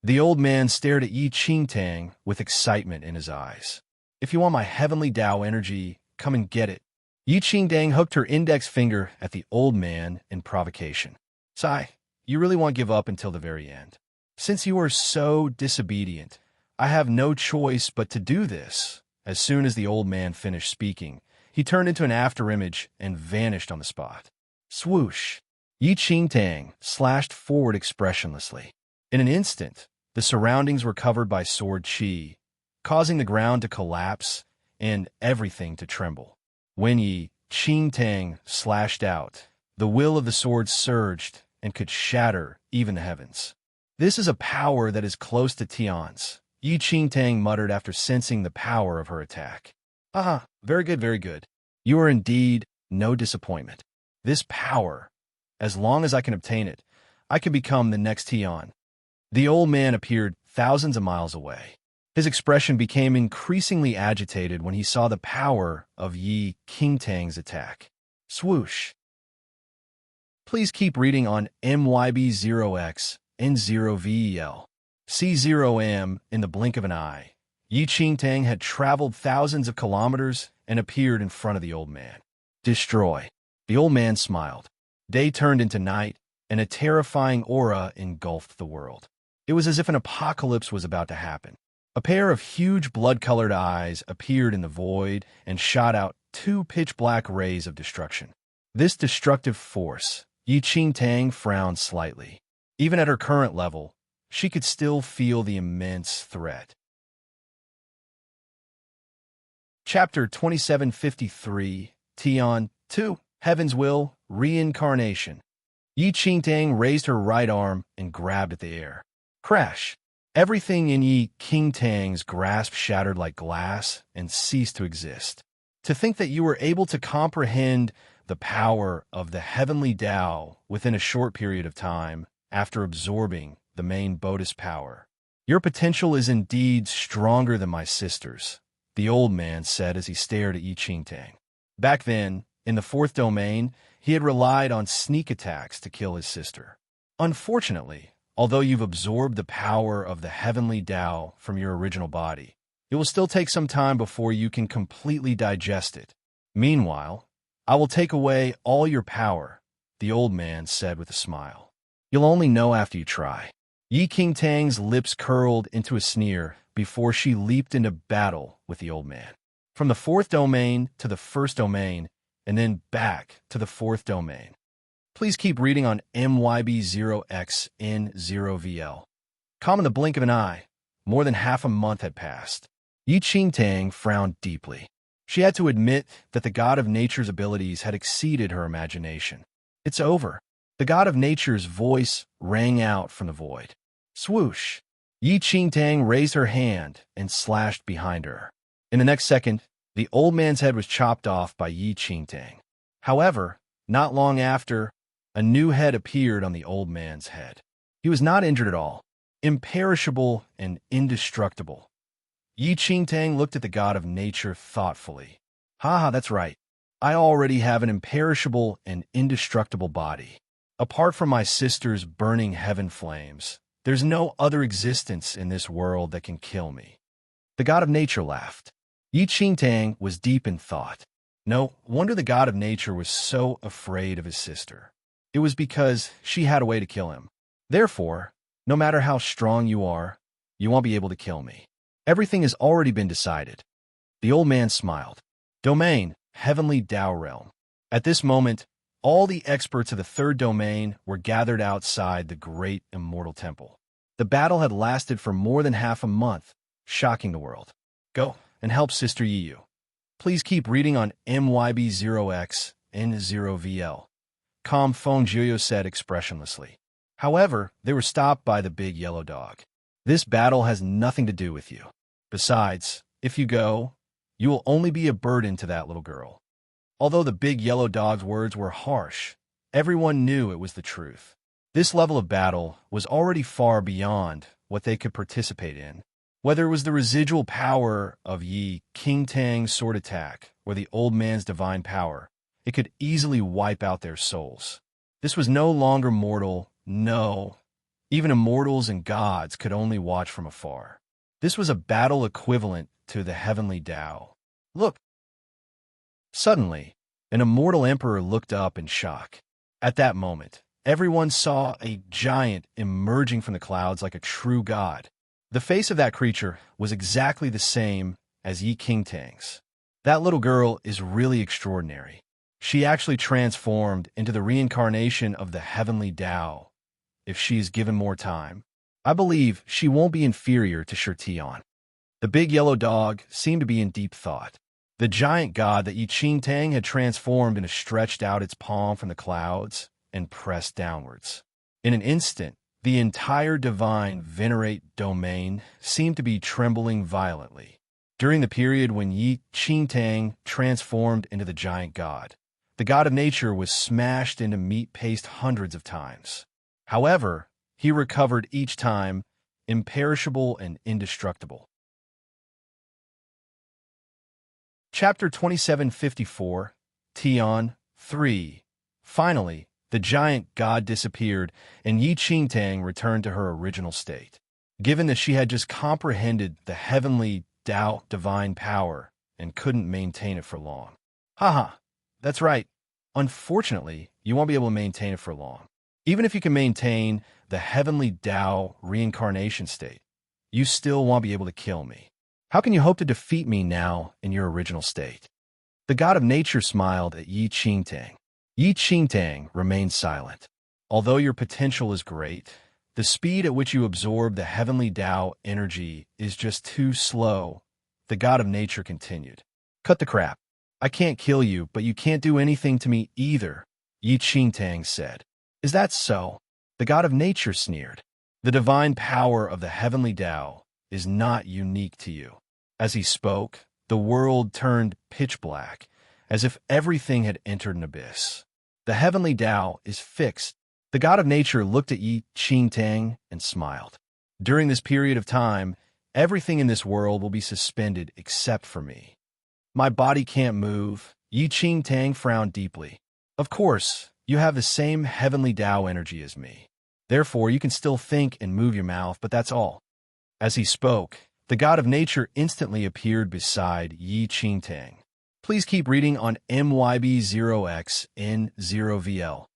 The old man stared at Yi Qingtang with excitement in his eyes. If you want my heavenly Tao energy, come and get it. Yi Qingtang hooked her index finger at the old man in provocation. Sigh, you really won't give up until the very end. Since you are so disobedient, I have no choice but to do this. As soon as the old man finished speaking, he turned into an afterimage and vanished on the spot. Swoosh! Yi Qingtang slashed forward expressionlessly. In an instant, the surroundings were covered by sword chi, causing the ground to collapse and everything to tremble. When Yi Qingtang slashed out, the will of the sword surged and could shatter even the heavens. This is a power that is close to Tian's, Yi Qingtang muttered after sensing the power of her attack. Ah, very good, very good. You are indeed no disappointment. This power, as long as I can obtain it, I can become the next Tian. The old man appeared thousands of miles away. His expression became increasingly agitated when he saw the power of Yi Qingtang's attack. Swoosh. Please keep reading on MYB0X N0VEL. C0M in the blink of an eye. Yi Qingtang had traveled thousands of kilometers and appeared in front of the old man. Destroy. The old man smiled. Day turned into night, and a terrifying aura engulfed the world. It was as if an apocalypse was about to happen. A pair of huge blood-colored eyes appeared in the void and shot out two pitch-black rays of destruction. This destructive force, Yi Qingtang frowned slightly. Even at her current level, she could still feel the immense threat. Chapter 2753, Tian 2, Heaven's Will, Reincarnation. Yi Qingtang raised her right arm and grabbed at the air. Crash! Everything in Yi Qingtang's grasp shattered like glass and ceased to exist. To think that you were able to comprehend the power of the heavenly Tao within a short period of time after absorbing the main Bodhi's power. Your potential is indeed stronger than my sister's, the old man said as he stared at Yi Qingtang. Back then, in the fourth domain, he had relied on sneak attacks to kill his sister. Unfortunately, although you've absorbed the power of the heavenly Tao from your original body, it will still take some time before you can completely digest it. Meanwhile, I will take away all your power, the old man said with a smile. You'll only know after you try. Yi Qingtang's lips curled into a sneer before she leaped into battle with the old man. From the fourth domain to the first domain, and then back to the fourth domain. Please keep reading on MYB0XN0VL. Calm in the blink of an eye. More than half a month had passed. Yi Qingtang frowned deeply. She had to admit that the god of nature's abilities had exceeded her imagination. It's over. The god of nature's voice rang out from the void. Swoosh! Yi Qingtang raised her hand and slashed behind her. In the next second, the old man's head was chopped off by Yi Qingtang. However, not long after, a new head appeared on the old man's head. He was not injured at all, imperishable and indestructible. Yi Qingtang looked at the god of nature thoughtfully. Haha, that's right. I already have an imperishable and indestructible body. Apart from my sister's burning heaven flames, there's no other existence in this world that can kill me. The god of nature laughed. Yi Qingtang was deep in thought. No wonder the god of nature was so afraid of his sister. It was because she had a way to kill him. Therefore, no matter how strong you are, you won't be able to kill me. Everything has already been decided. The old man smiled. Domain, Heavenly Tao Realm. At this moment, all the experts of the third domain were gathered outside the great immortal temple. The battle had lasted for more than half a month, shocking the world. Go and help Sister Yiyu. Please keep reading on MYB0X N0VL. Calm Feng Jiuyo said expressionlessly. However, they were stopped by the big yellow dog. This battle has nothing to do with you. Besides, if you go, you will only be a burden to that little girl. Although the big yellow dog's words were harsh, everyone knew it was the truth. This level of battle was already far beyond what they could participate in. Whether it was the residual power of Yi Qingtang's sword attack or the old man's divine power, it could easily wipe out their souls. This was no longer mortal, no. Even immortals and gods could only watch from afar. This was a battle equivalent to the heavenly Tao. Look! Suddenly, an immortal emperor looked up in shock. At that moment, everyone saw a giant emerging from the clouds like a true god. The face of that creature was exactly the same as Yi Qingtang's. That little girl is really extraordinary. She actually transformed into the reincarnation of the heavenly Tao. If she is given more time, I believe she won't be inferior to Shirtian. The big yellow dog seemed to be in deep thought. The giant god that Yi Qingtang had transformed into stretched out its palm from the clouds and pressed downwards. In an instant, the entire divine venerate domain seemed to be trembling violently. During the period when Yi Qingtang transformed into the giant god, the god of nature was smashed into meat paste hundreds of times. However, he recovered each time imperishable and indestructible. Chapter 2754, Tian 3. Finally, the giant god disappeared, and Yi Qingtang returned to her original state. Given that she had just comprehended the heavenly Tao divine power and couldn't maintain it for long. Haha, that's right. Unfortunately, you won't be able to maintain it for long. Even if you can maintain the heavenly Tao reincarnation state, you still won't be able to kill me. How can you hope to defeat me now in your original state? The god of nature smiled at Yi Qingtang. Yi Qingtang remained silent. Although your potential is great, the speed at which you absorb the heavenly Tao energy is just too slow. The god of nature continued. Cut the crap. I can't kill you, but you can't do anything to me either, Yi Qingtang said. Is that so? The god of nature sneered. The divine power of the heavenly Tao is not unique to you. As he spoke, the world turned pitch black, as if everything had entered an abyss. The heavenly Tao is fixed. The god of nature looked at Yi Qingtang and smiled. During this period of time, everything in this world will be suspended except for me. My body can't move. Yi Qingtang frowned deeply. Of course, you have the same heavenly Tao energy as me. Therefore, you can still think and move your mouth, but that's all. As he spoke, the god of nature instantly appeared beside Yi Qingtang. Please keep reading on MYB0XN0VL.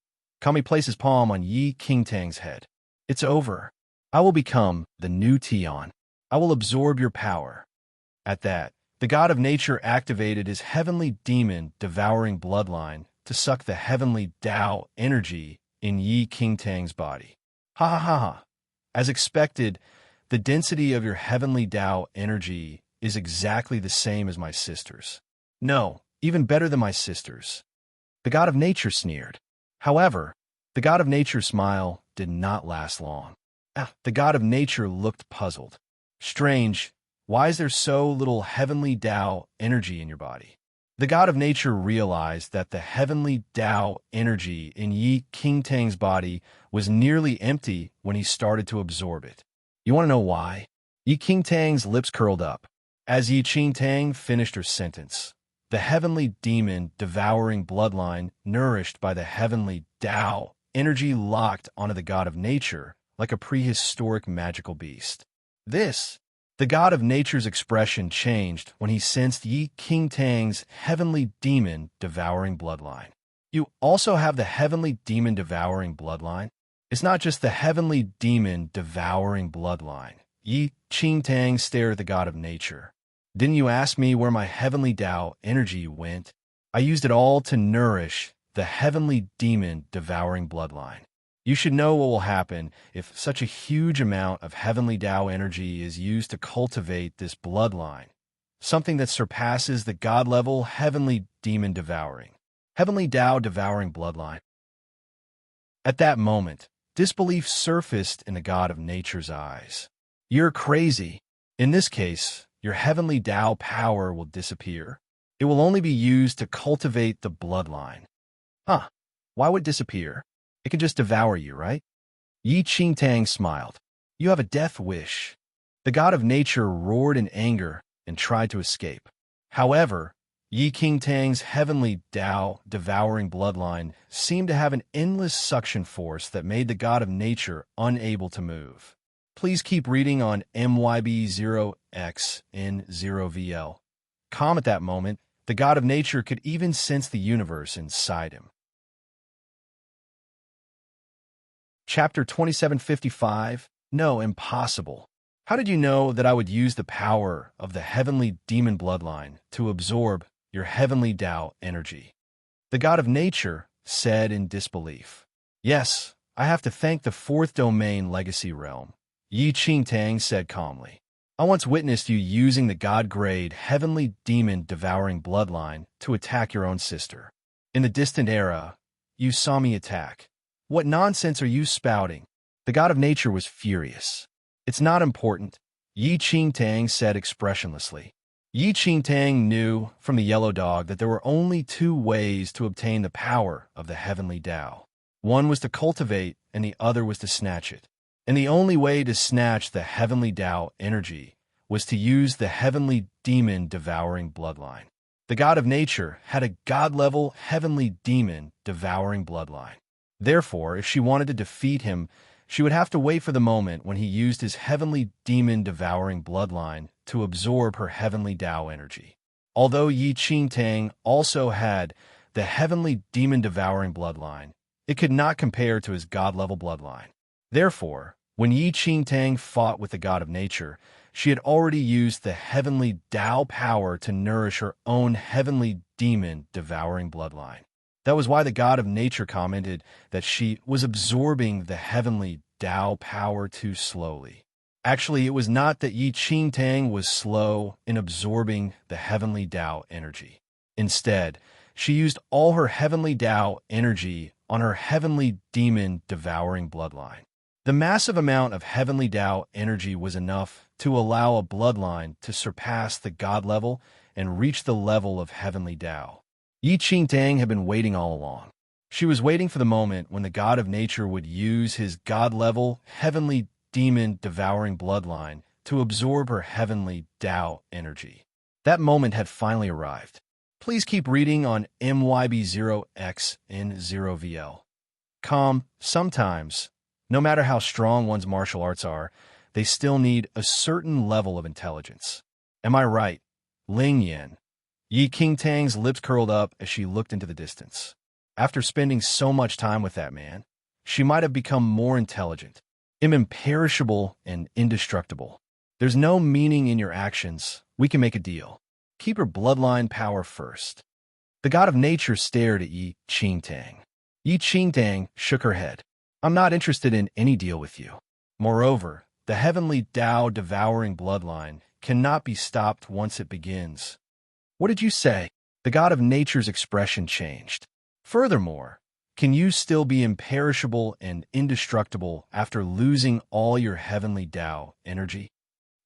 Kami placed his palm on Yi Qingtang's head. It's over. I will become the new Tian. I will absorb your power. At that, the god of nature activated his heavenly demon devouring bloodline to suck the heavenly Tao energy in Yi Qingtang's body. Ha ha ha ha. As expected, the density of your heavenly Tao energy is exactly the same as my sister's. No, even better than my sister's. The god of nature sneered. However, the god of nature's smile did not last long. The god of nature looked puzzled. Strange, why is there so little heavenly Tao energy in your body? The god of nature realized that the heavenly Tao energy in Yi Qingtang's body was nearly empty when he started to absorb it. You want to know why? Yi Qingtang's lips curled up. As Yi Qingtang finished her sentence, the heavenly demon devouring bloodline nourished by the heavenly Tao energy locked onto the god of nature like a prehistoric magical beast. The god of nature's expression changed when he sensed Yi Qingtang's heavenly demon devouring bloodline. You also have the heavenly demon devouring bloodline? It's not just the heavenly demon devouring bloodline. Yi Qingtang stared at the god of nature. Didn't you ask me where my heavenly Tao energy went? I used it all to nourish the heavenly demon devouring bloodline. You should know what will happen if such a huge amount of heavenly Tao energy is used to cultivate this bloodline, something that surpasses the god-level heavenly demon devouring, heavenly Tao devouring bloodline. At that moment, disbelief surfaced in the god of nature's eyes. You're crazy. In this case, your heavenly Tao power will disappear. It will only be used to cultivate the bloodline. Huh, why would it disappear? It can just devour you, right? Yi Qingtang smiled. You have a death wish. The god of nature roared in anger and tried to escape. However, Yi Qingtang's heavenly Tao devouring bloodline seemed to have an endless suction force that made the god of nature unable to move. Please keep reading on MYB0XN0VL. Calm at that moment, the god of nature could even sense the universe inside him. Chapter 2755, No, impossible. How did you know that I would use the power of the heavenly demon bloodline to absorb your heavenly Tao energy? The god of nature said in disbelief. Yes, I have to thank the fourth domain legacy realm. Yi Qingtang said calmly. I once witnessed you using the god-grade heavenly demon devouring bloodline to attack your own sister. In the distant era, you saw me attack. What nonsense are you spouting? The god of nature was furious. It's not important, Yi Qingtang said expressionlessly. Yi Qingtang knew from the yellow dog that there were only two ways to obtain the power of the heavenly Tao. One was to cultivate and the other was to snatch it. And the only way to snatch the heavenly Tao energy was to use the heavenly demon-devouring bloodline. The god of nature had a god-level heavenly demon-devouring bloodline. Therefore, if she wanted to defeat him, she would have to wait for the moment when he used his heavenly demon-devouring bloodline to absorb her heavenly Tao energy. Although Yi Qingtang also had the heavenly demon-devouring bloodline, it could not compare to his god-level bloodline. Therefore, when Yi Qingtang fought with the god of nature, she had already used the heavenly Tao power to nourish her own heavenly demon-devouring bloodline. That was why the god of nature commented that she was absorbing the heavenly Tao power too slowly. Actually, it was not that Yi Qingtang was slow in absorbing the heavenly Tao energy. Instead, she used all her heavenly Tao energy on her heavenly demon-devouring bloodline. The massive amount of heavenly Tao energy was enough to allow a bloodline to surpass the god level and reach the level of heavenly Tao. Yi Qingtang had been waiting all along. She was waiting for the moment when the god of nature would use his god-level heavenly demon-devouring bloodline to absorb her heavenly Tao energy. That moment had finally arrived. Please keep reading on MYB0X-N0VL. Sometimes, no matter how strong one's martial arts are, they still need a certain level of intelligence. Am I right, Ling Yan? Yi Qingtang's lips curled up as she looked into the distance. After spending so much time with that man, she might have become more intelligent, imperishable, and indestructible. There's no meaning in your actions. We can make a deal. Keep her bloodline power first. The god of nature stared at Yi Qingtang. Yi Qingtang shook her head. I'm not interested in any deal with you. Moreover, the heavenly Tao-devouring bloodline cannot be stopped once it begins. What did you say? The god of nature's expression changed. Furthermore, can you still be imperishable and indestructible after losing all your heavenly Tao energy?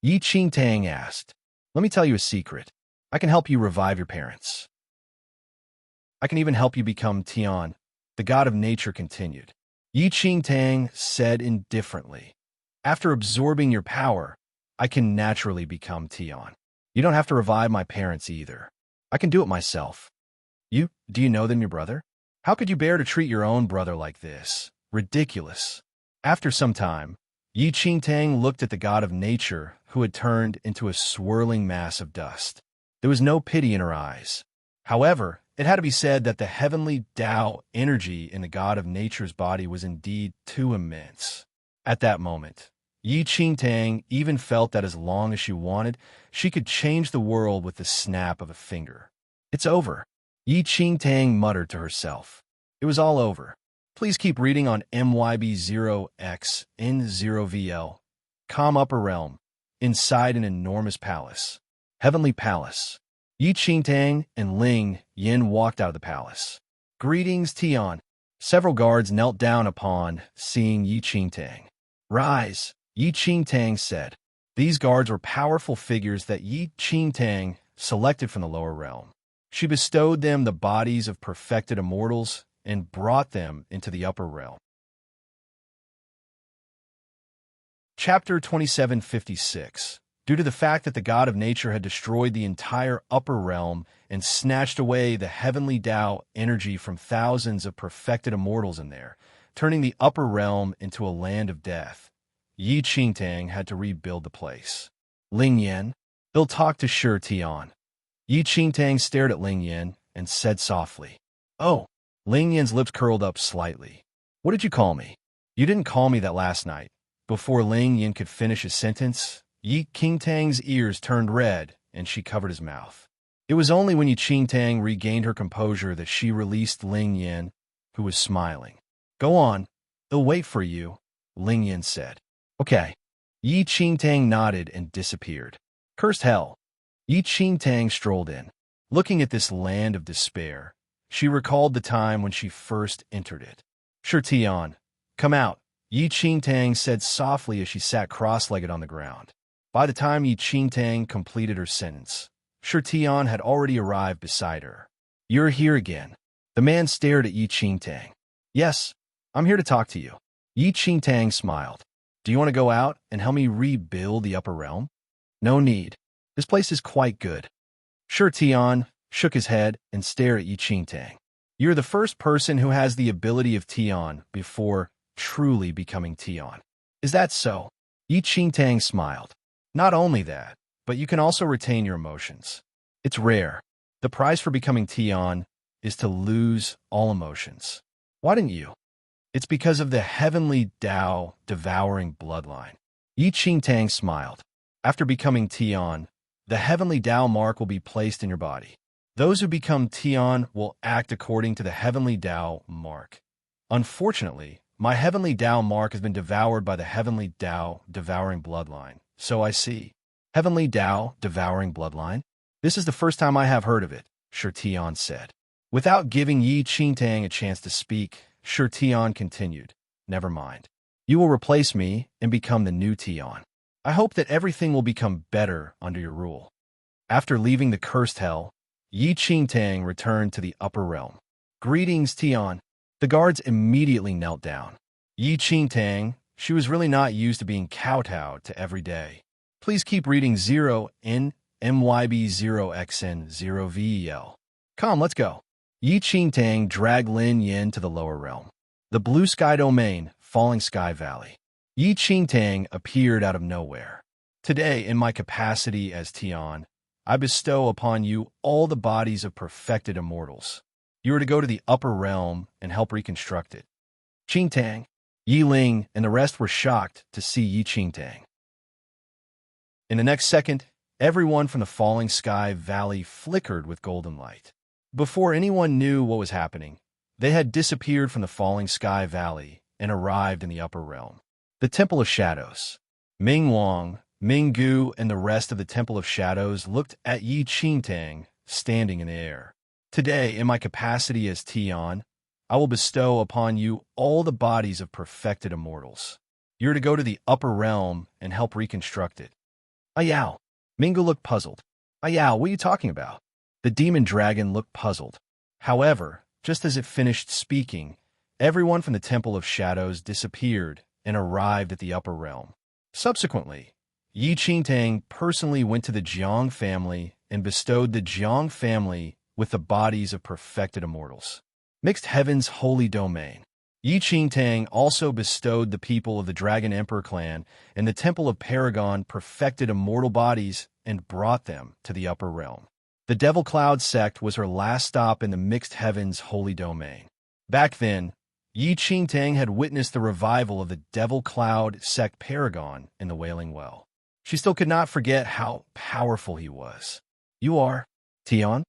Yi Qingtang asked. Let me tell you a secret. I can help you revive your parents. I can even help you become Tian. The god of nature continued. Yi Qingtang said indifferently. After absorbing your power, I can naturally become Tian. You don't have to revive my parents either. I can do it myself. Do you know them, your brother? How could you bear to treat your own brother like this? Ridiculous. After some time, Yi Qingtang looked at the god of nature, who had turned into a swirling mass of dust. There was no pity in her eyes. However, it had to be said that the heavenly Tao energy in the god of nature's body was indeed too immense. At that moment, Yi Qingtang even felt that as long as she wanted, she could change the world with the snap of a finger. It's over. Yi Qingtang muttered to herself. It was all over. Please keep reading on MYB0X-N0VL. Upper Realm. Inside an enormous palace. Heavenly Palace. Yi Qingtang and Ling Yin walked out of the palace. Greetings, Tian. Several guards knelt down upon seeing Yi Qingtang. Rise, Yi Qingtang said. These guards were powerful figures that Yi Qingtang selected from the lower realm. She bestowed them the bodies of perfected immortals and brought them into the upper realm. Chapter 2756. Due to the fact that the god of nature had destroyed the entire upper realm and snatched away the heavenly Tao energy from thousands of perfected immortals in there, turning the upper realm into a land of death, Yi Qingtang had to rebuild the place. Ling Yan, they'll talk to Shi Tian. Yi Qingtang stared at Ling Yan and said softly, Oh. Ling Yan's lips curled up slightly. What did you call me? You didn't call me that last night. Before Ling Yan could finish his sentence, Yi Qingtang's ears turned red and she covered his mouth. It was only when Yi Qingtang regained her composure that she released Ling Yan, who was smiling. Go on, they'll wait for you, Ling Yan said. Okay. Yi Qingtang nodded and disappeared. Cursed hell. Yi Qingtang strolled in. Looking at this land of despair, she recalled the time when she first entered it. Shi Tian, come out, Yi Qingtang said softly as she sat cross-legged on the ground. By the time Yi Qingtang completed her sentence, Shi Tian had already arrived beside her. You're here again. The man stared at Yi Qingtang. Yes, I'm here to talk to you. Yi Qingtang smiled. Do you want to go out and help me rebuild the upper realm? No need. This place is quite good. Sure, Tian shook his head and stared at Yi Qingtang. You're the first person who has the ability of Tian before truly becoming Tian. Is that so? Yi Qingtang smiled. Not only that, but you can also retain your emotions. It's rare. The prize for becoming Tian is to lose all emotions. Why didn't you? It's because of the heavenly Tao devouring bloodline. Yi Qingtang smiled. After becoming Tian, the heavenly Tao mark will be placed in your body. Those who become Tian will act according to the heavenly Tao mark. Unfortunately, my heavenly Tao mark has been devoured by the heavenly Tao devouring bloodline. So I see. Heavenly Tao devouring bloodline? This is the first time I have heard of it, Shi Tian said. Without giving Yi Qingtang a chance to speak, Shi Tian continued. Never mind. You will replace me and become the new Tian. I hope that everything will become better under your rule. After leaving the cursed hell, Yi Qingtang returned to the upper realm. Greetings, Tian. The guards immediately knelt down. Yi Qingtang, she was really not used to being kowtowed to every day. Please keep reading 0N MYB 0XN 0VEL. Come, let's go. Yi Qingtang dragged Lin Yin to the lower realm. The blue sky domain, falling sky valley. Yi Qingtang appeared out of nowhere. Today, in my capacity as Tian, I bestow upon you all the bodies of perfected immortals. You are to go to the upper realm and help reconstruct it. Qingtang, Yi Ling, and the rest were shocked to see Yi Qingtang. In the next second, everyone from the falling sky valley flickered with golden light. Before anyone knew what was happening, they had disappeared from the falling sky valley and arrived in the upper realm. The Temple of Shadows. Ming Wang, Ming Gu, and the rest of the Temple of Shadows looked at Yi Qingtang standing in the air. Today, in my capacity as Tian, I will bestow upon you all the bodies of perfected immortals. You're to go to the upper realm and help reconstruct it. Ayao. Mingu looked puzzled. Ayao, what are you talking about? The demon dragon looked puzzled. However, just as it finished speaking, everyone from the Temple of Shadows disappeared and arrived at the upper realm. Subsequently, Yi Qingtang personally went to the Jiang family and bestowed the Jiang family with the bodies of perfected immortals. Mixed Heaven's holy domain. Yi Qingtang also bestowed the people of the Dragon Emperor clan and the Temple of Paragon perfected immortal bodies and brought them to the upper realm. The Devil Cloud sect was her last stop in the Mixed Heaven's holy domain. Back then, Yi Qingtang had witnessed the revival of the Devil Cloud sect Paragon in the Wailing Well. She still could not forget how powerful he was. You are, Tian?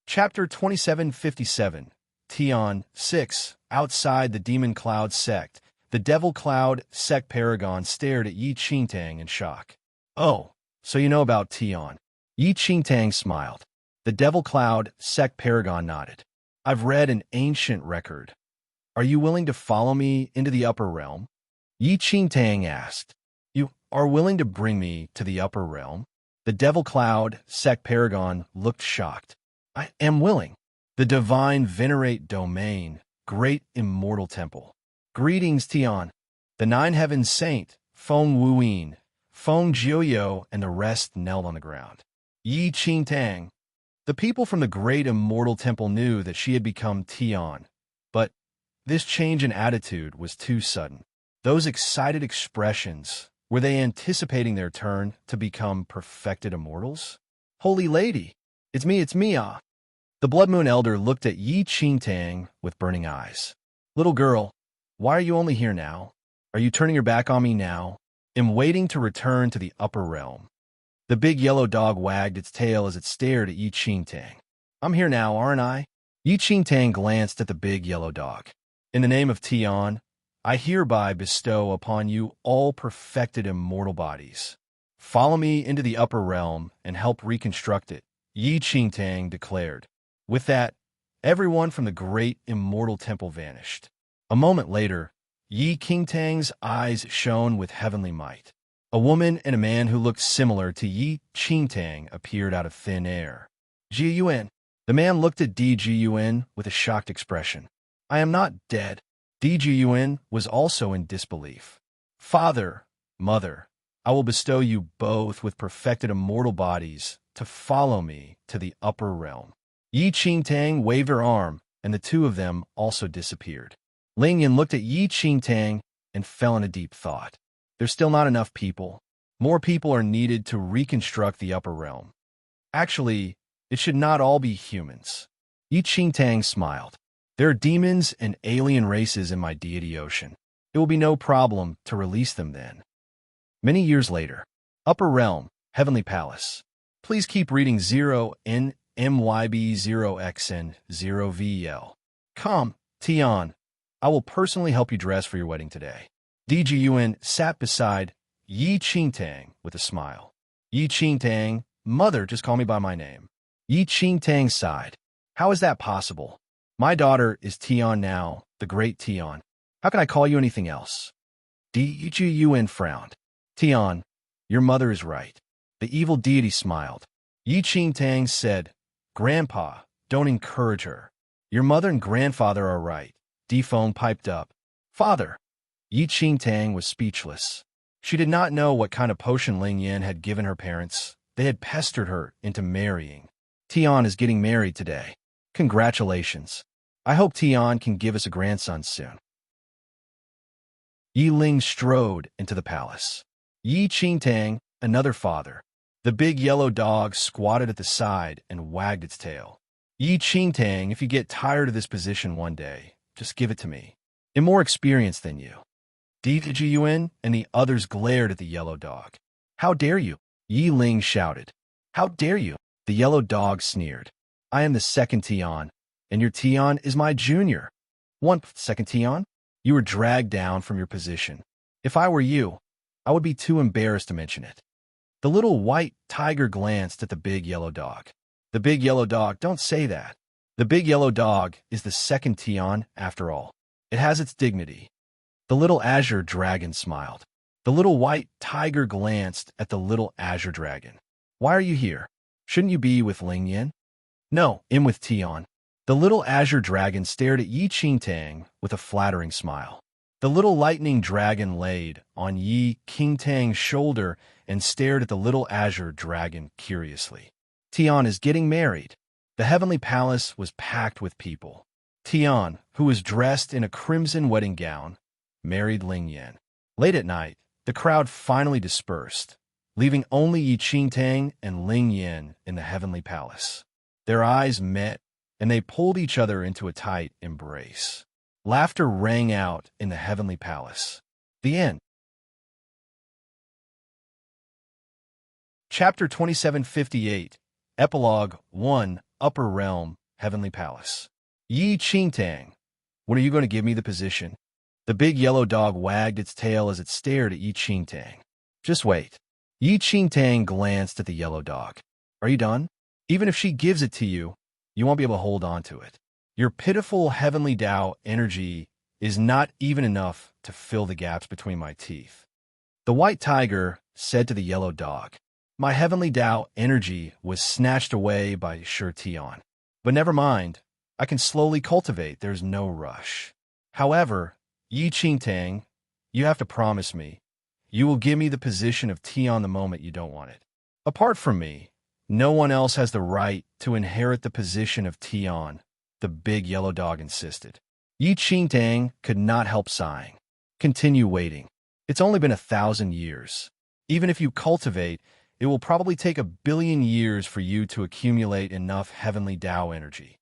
Chapter 2757, Tian 6. Outside the Demon Cloud sect, the Devil Cloud sect Paragon stared at Yi Qingtang in shock. Oh, so you know about Tian. Yi Qingtang smiled. The Devil Cloud sect Paragon nodded. I've read an ancient record. Are you willing to follow me into the upper realm? Yi Qingtang asked. You are willing to bring me to the upper realm? The Devil Cloud sect Paragon looked shocked. I am willing. The divine venerate domain, great immortal temple. Greetings, Tian. The Nine Heavens Saint, Feng Wuyin, Feng Jiuyo, and the rest knelt on the ground. Yi Qingtang. The people from the great immortal temple knew that she had become Tian, but this change in attitude was too sudden. Those excited expressions, were they anticipating their turn to become perfected immortals? Holy Lady, it's me, ah. The Blood Moon Elder looked at Yi Qingtang with burning eyes. Little girl, why are you only here now? Are you turning your back on me now? Am waiting to return to the upper realm. The big yellow dog wagged its tail as it stared at Yi Qingtang. I'm here now, aren't I? Yi Qingtang glanced at the big yellow dog. In the name of Tian, I hereby bestow upon you all perfected immortal bodies. Follow me into the upper realm and help reconstruct it, Yi Qingtang declared. With that, everyone from the great immortal temple vanished. A moment later, Yi Qingtang's eyes shone with heavenly might. A woman and a man who looked similar to Yi Qingtang appeared out of thin air. Ji Yuan. The man looked at Ji Yuan with a shocked expression. I am not dead. Djun was also in disbelief. Father, mother, I will bestow you both with perfected immortal bodies to follow me to the upper realm. Yi Qingtang waved her arm, and the two of them also disappeared. Ling Yan looked at Yi Qingtang and fell in a deep thought. There's still not enough people. More people are needed to reconstruct the upper realm. Actually, it should not all be humans. Yi Qingtang smiled. There are demons and alien races in my deity ocean. It will be no problem to release them then. Many years later, Upper Realm, Heavenly Palace. Please keep reading 0NMYB0XN0VL. Come, Tian. I will personally help you dress for your wedding today. Djun sat beside Yi Qingtang with a smile. Yi Qingtang, mother, just call me by my name. Yi Qingtang sighed. How is that possible? My daughter is Tian now, the great Tian. How can I call you anything else? Djun frowned. Tian, your mother is right. The evil deity smiled. Yi Qingtang said, Grandpa, don't encourage her. Your mother and grandfather are right. Defeng piped up. Father. Yi Qingtang was speechless. She did not know what kind of potion Ling Yan had given her parents. They had pestered her into marrying. Tian is getting married today. Congratulations. I hope Tian can give us a grandson soon. Yi Ling strode into the palace. Yi Qingtang, another father. The big yellow dog squatted at the side and wagged its tail. Yi Qingtang, if you get tired of this position one day, just give it to me. I'm more experienced than you. Djun and the others glared at the yellow dog. How dare you? Yi Ling shouted. How dare you? The yellow dog sneered. I am the second Tian, and your Tian is my junior. One second Tian? You were dragged down from your position. If I were you, I would be too embarrassed to mention it. The little white tiger glanced at the big yellow dog. The big yellow dog, don't say that. The big yellow dog is the second Tian after all. It has its dignity. The little azure dragon smiled. The little white tiger glanced at the little azure dragon. Why are you here? Shouldn't you be with Ling Yan? No, I'm with Tian. The little azure dragon stared at Yi Qingtang with a flattering smile. The little lightning dragon laid on Yi Qingtang's shoulder and stared at the little azure dragon curiously. Tian is getting married. The heavenly palace was packed with people. Tian, who was dressed in a crimson wedding gown, married Ling Yan. Late at night, the crowd finally dispersed, leaving only Yi Qingtang and Ling Yan in the heavenly palace. Their eyes met, and they pulled each other into a tight embrace. Laughter rang out in the heavenly palace. The end. Chapter 2758, Epilogue 1, Upper Realm, Heavenly Palace. Yi Qingtang, when are you going to give me the position? The big yellow dog wagged its tail as it stared at Yi Qingtang. Just wait. Yi Qingtang glanced at the yellow dog. Are you done? Even if she gives it to you, you won't be able to hold on to it. Your pitiful heavenly Tao energy is not even enough to fill the gaps between my teeth. The white tiger said to the yellow dog, My heavenly Tao energy was snatched away by Shi Tian. But never mind, I can slowly cultivate, there's no rush. However, Yi Qingtang, you have to promise me, you will give me the position of Tian the moment you don't want it. Apart from me, no one else has the right to inherit the position of Tian, the big yellow dog insisted. Yi Qingtang could not help sighing. Continue waiting. It's only been 1,000 years. Even if you cultivate, it will probably take 1 billion years for you to accumulate enough heavenly Tao energy.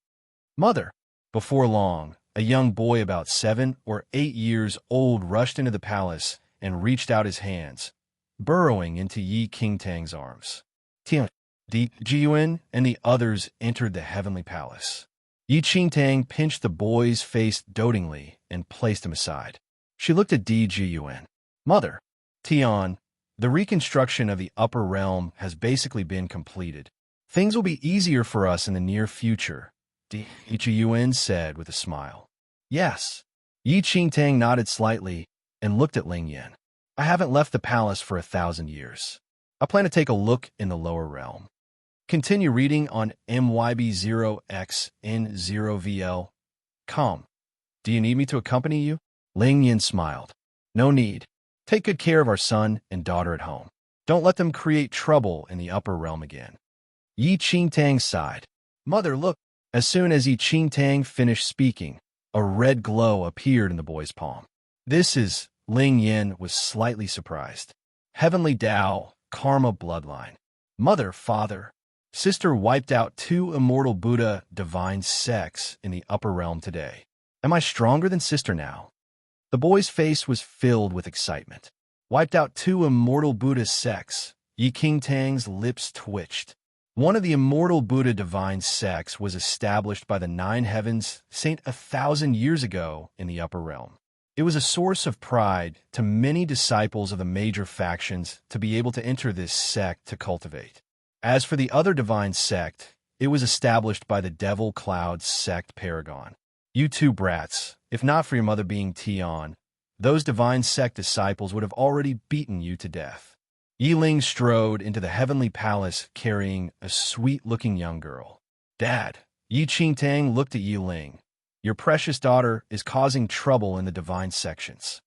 Mother, before long, a young boy about 7 or 8 years old rushed into the palace and reached out his hands, burrowing into Yi Qingtang's arms. Tian, Djun and the others entered the heavenly palace. Yi Qingtang pinched the boy's face dotingly and placed him aside. She looked at Djun. Mother, Tian, the reconstruction of the upper realm has basically been completed. Things will be easier for us in the near future, Djun said with a smile. Yes. Yi Qingtang nodded slightly and looked at Ling Yan. I haven't left the palace for 1,000 years. I plan to take a look in the lower realm. Continue reading on MYB0XN0VL. Come. Do you need me to accompany you? Ling Yin smiled. No need. Take good care of our son and daughter at home. Don't let them create trouble in the upper realm again. Yi Qingtang sighed. Mother, look. As soon as Yi Qingtang finished speaking, a red glow appeared in the boy's palm. This is, Ling Yin was slightly surprised. Heavenly Tao, Karma Bloodline. Mother, father. Sister wiped out 2 immortal Buddha divine sects in the upper realm today. Am I stronger than sister now? The boy's face was filled with excitement. Wiped out 2 immortal Buddha sects. Yi Qingtang's lips twitched. One of the immortal Buddha divine sects was established by the 9 heavens saint 1,000 years ago in the upper realm. It was a source of pride to many disciples of the major factions to be able to enter this sect to cultivate. As for the other divine sect, it was established by the Devil Cloud sect Paragon. You 2 brats, if not for your mother being Tian, those divine sect disciples would have already beaten you to death. Yi Ling strode into the heavenly palace carrying a sweet-looking young girl. Dad, Yi Qingtang looked at Yi Ling. Your precious daughter is causing trouble in the divine sections.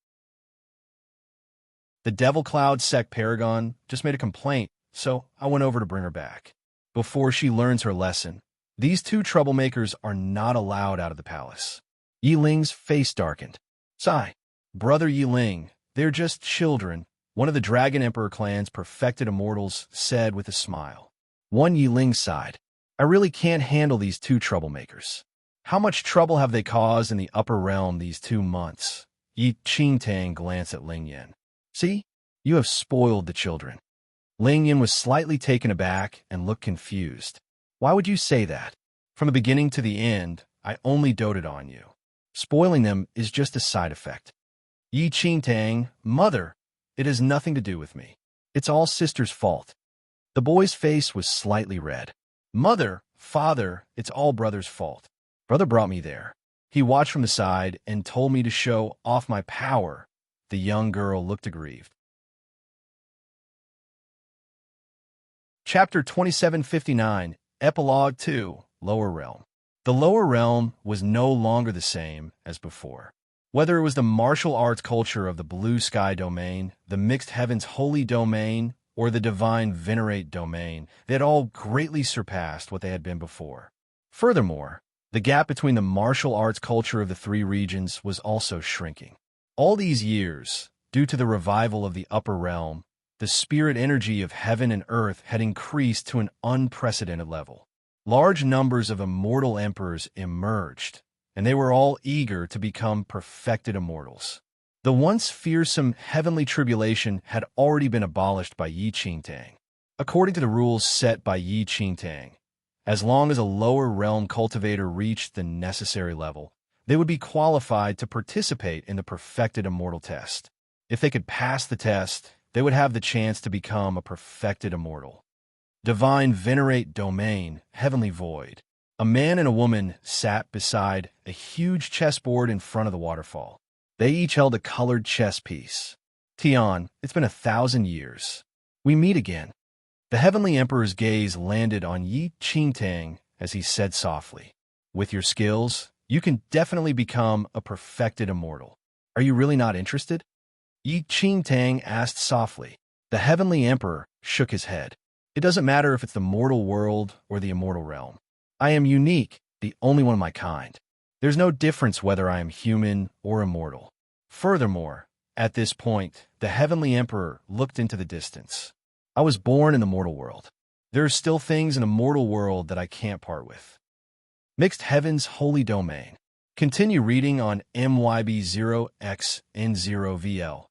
The Devil Cloud sect Paragon just made a complaint, so I went over to bring her back. Before she learns her lesson, these 2 troublemakers are not allowed out of the palace. Yi Ling's face darkened. Sigh. Brother Yi Ling, they're just children, one of the Dragon Emperor clan's perfected immortals said with a smile. One Yi Ling sighed. I really can't handle these 2 troublemakers. How much trouble have they caused in the upper realm these 2 months? Yi Qingtang glanced at Ling Yin. See? You have spoiled the children. Ling Yin was slightly taken aback and looked confused. Why would you say that? From the beginning to the end, I only doted on you. Spoiling them is just a side effect. Yi Qingtang, mother, it has nothing to do with me. It's all sister's fault. The boy's face was slightly red. Mother, father, it's all brother's fault. Brother brought me there. He watched from the side and told me to show off my power. The young girl looked aggrieved. Chapter 2759, Epilogue 2, Lower Realm. The lower realm was no longer the same as before. Whether it was the martial arts culture of the Blue Sky Domain, the Mixed Heavens Holy Domain, or the Divine Venerate Domain, they had all greatly surpassed what they had been before. Furthermore, the gap between the martial arts culture of the 3 regions was also shrinking. All these years, due to the revival of the upper realm, the spirit energy of heaven and earth had increased to an unprecedented level. Large numbers of immortal emperors emerged, and they were all eager to become perfected immortals. The once fearsome heavenly tribulation had already been abolished by Yi Qingtang. According to the rules set by Yi Qingtang, as long as a lower realm cultivator reached the necessary level, they would be qualified to participate in the perfected immortal test. If they could pass the test, they would have the chance to become a perfected immortal. Divine Venerate Domain, Heavenly Void. A man and a woman sat beside a huge chessboard in front of the waterfall. They each held a colored chess piece. Tian, it's been 1,000 years. We meet again. The Heavenly Emperor's gaze landed on Yi Qingtang as he said softly, with your skills, you can definitely become a perfected immortal. Are you really not interested? Yi Qingtang asked softly. The Heavenly Emperor shook his head. It doesn't matter if it's the mortal world or the immortal realm. I am unique, the only one of my kind. There's no difference whether I am human or immortal. Furthermore, at this point, the Heavenly Emperor looked into the distance. I was born in the mortal world. There are still things in a mortal world that I can't part with. Mixed Heavens Holy Domain. Continue reading on MYB0XN0VL.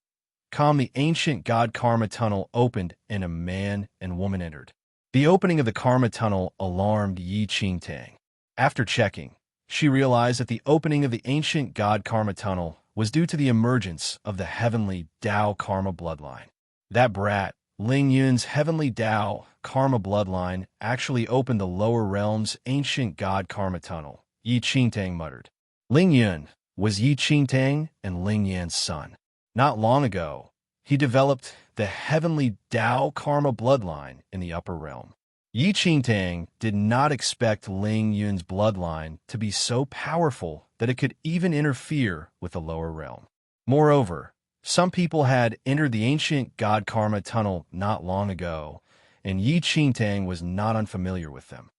The ancient god Karma Tunnel opened and a man and woman entered. The opening of the Karma Tunnel alarmed Yi Qingtang. After checking, she realized that the opening of the ancient god Karma Tunnel was due to the emergence of the heavenly Tao Karma bloodline. That brat, Ling Yun's heavenly Tao Karma bloodline, actually opened the lower realm's ancient god Karma Tunnel, Yi Qingtang muttered. Ling Yun was Yi Qingtang and Ling Yan's son. Not long ago, he developed the heavenly Tao Karma bloodline in the upper realm. Yi Qingtang did not expect Ling Yun's bloodline to be so powerful that it could even interfere with the lower realm. Moreover, some people had entered the ancient god karma tunnel not long ago, and Yi Qingtang was not unfamiliar with them.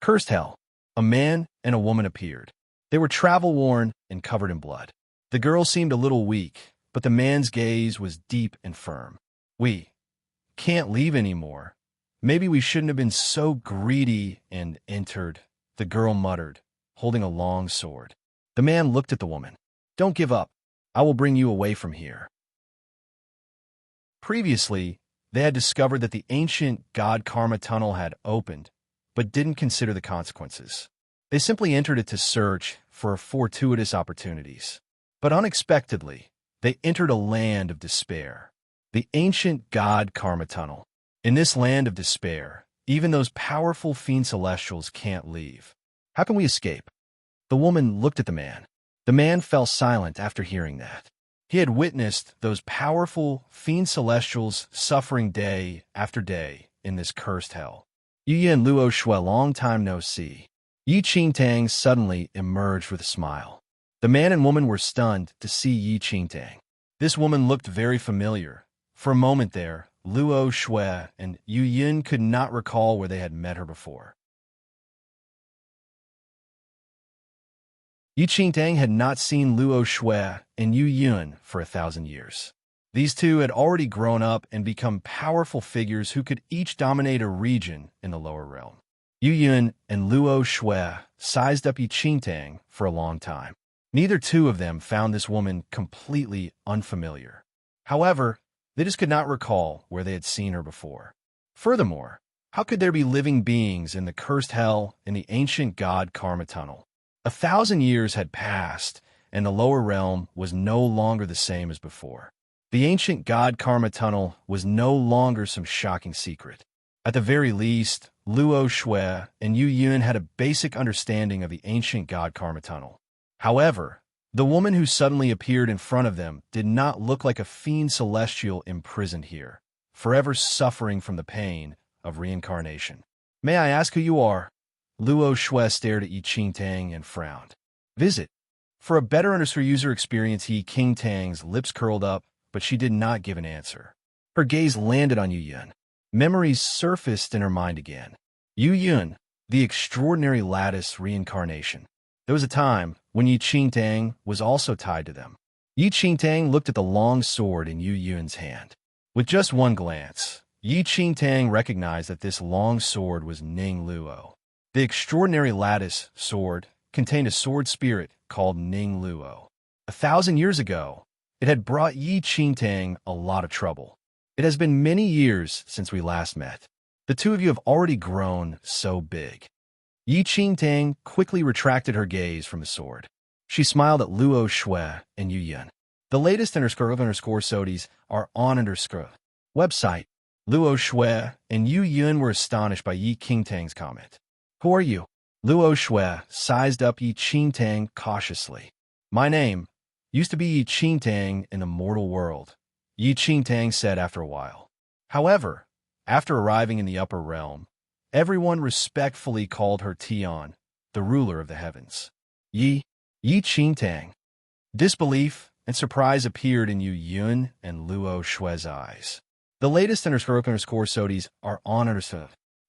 Cursed hell. A man and a woman appeared. They were travel-worn and covered in blood. The girl seemed a little weak, but the man's gaze was deep and firm. We can't leave anymore. Maybe we shouldn't have been so greedy and entered, the girl muttered, holding a long sword. The man looked at the woman. Don't give up. I will bring you away from here. Previously, they had discovered that the ancient god karma tunnel had opened, but didn't consider the consequences. They simply entered it to search for fortuitous opportunities. But unexpectedly, they entered a land of despair. The ancient god karma tunnel. In this land of despair, even those powerful fiend celestials can't leave. How can we escape? The woman looked at the man. The man fell silent after hearing that. He had witnessed those powerful fiend celestials suffering day after day in this cursed hell. Yu and Luo Shui, long time no see. Yi Qingtang suddenly emerged with a smile. The man and woman were stunned to see Yi Qingtang. This woman looked very familiar. For a moment there, Luo Shui and Yu Yun could not recall where they had met her before. Yi Qingtang had not seen Luo Shui and Yu Yun for 1,000 years. These two had already grown up and become powerful figures who could each dominate a region in the lower realm. Yu Yun and Luo Shui sized up Yi Qingtang for a long time. Neither two of them found this woman completely unfamiliar. However, they just could not recall where they had seen her before. Furthermore, how could there be living beings in the cursed hell in the ancient god karma tunnel? 1,000 years had passed, and the lower realm was no longer the same as before. The ancient god karma tunnel was no longer some shocking secret. At the very least, Luo Shui and Yu Yun had a basic understanding of the ancient god karma tunnel. However, the woman who suddenly appeared in front of them did not look like a fiend celestial imprisoned here, forever suffering from the pain of reincarnation. May I ask who you are? Luo Shui stared at Yi Qingtang and frowned. Visit. For a better user experience, Yi Qingtang's lips curled up, but she did not give an answer. Her gaze landed on Yu Yun. Memories surfaced in her mind again. Yu Yun, the extraordinary lattice reincarnation. There was a time when Yi Qingtang was also tied to them. Yi Qingtang looked at the long sword in Yu Yun's hand. With just one glance, Yi Qingtang recognized that this long sword was Ning Luo. The extraordinary lattice sword contained a sword spirit called Ning Luo. 1,000 years ago, it had brought Yi Qingtang a lot of trouble. It has been many years since we last met. The two of you have already grown so big. Yi Qingtang quickly retracted her gaze from the sword. She smiled at Luo Shui and Yu Yun. The latest _SODIs are on website. Luo Shui and Yu Yun were astonished by Yi Qingtang's comment. Who are you? Luo Shui sized up Yi Qingtang cautiously. My name used to be Yi Qingtang in the mortal world, Yi Qingtang said after a while. However, after arriving in the upper realm, everyone respectfully called her Tian, the ruler of the heavens. Yi Qingtang. Disbelief and surprise appeared in Yu Yun and Luo Shui's eyes. The latest _SODIs are on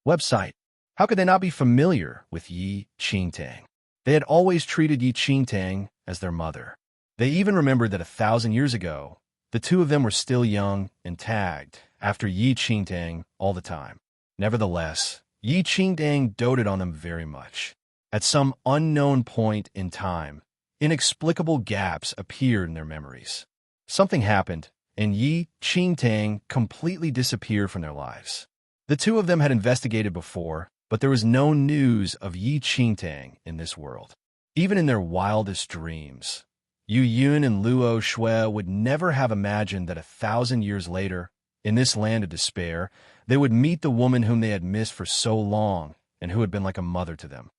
website. How could they not be familiar with Yi Qingtang? They had always treated Yi Qingtang as their mother. They even remembered that 1,000 years ago, the two of them were still young and tagged after Yi Qingtang all the time. Nevertheless, Yi Qingtang doted on them very much. At some unknown point in time, inexplicable gaps appeared in their memories. Something happened, and Yi Qingtang completely disappeared from their lives. The two of them had investigated before, but there was no news of Yi Qingtang in this world. Even in their wildest dreams, Yu Yun and Luo Shui would never have imagined that 1,000 years later, in this land of despair, they would meet the woman whom they had missed for so long and who had been like a mother to them.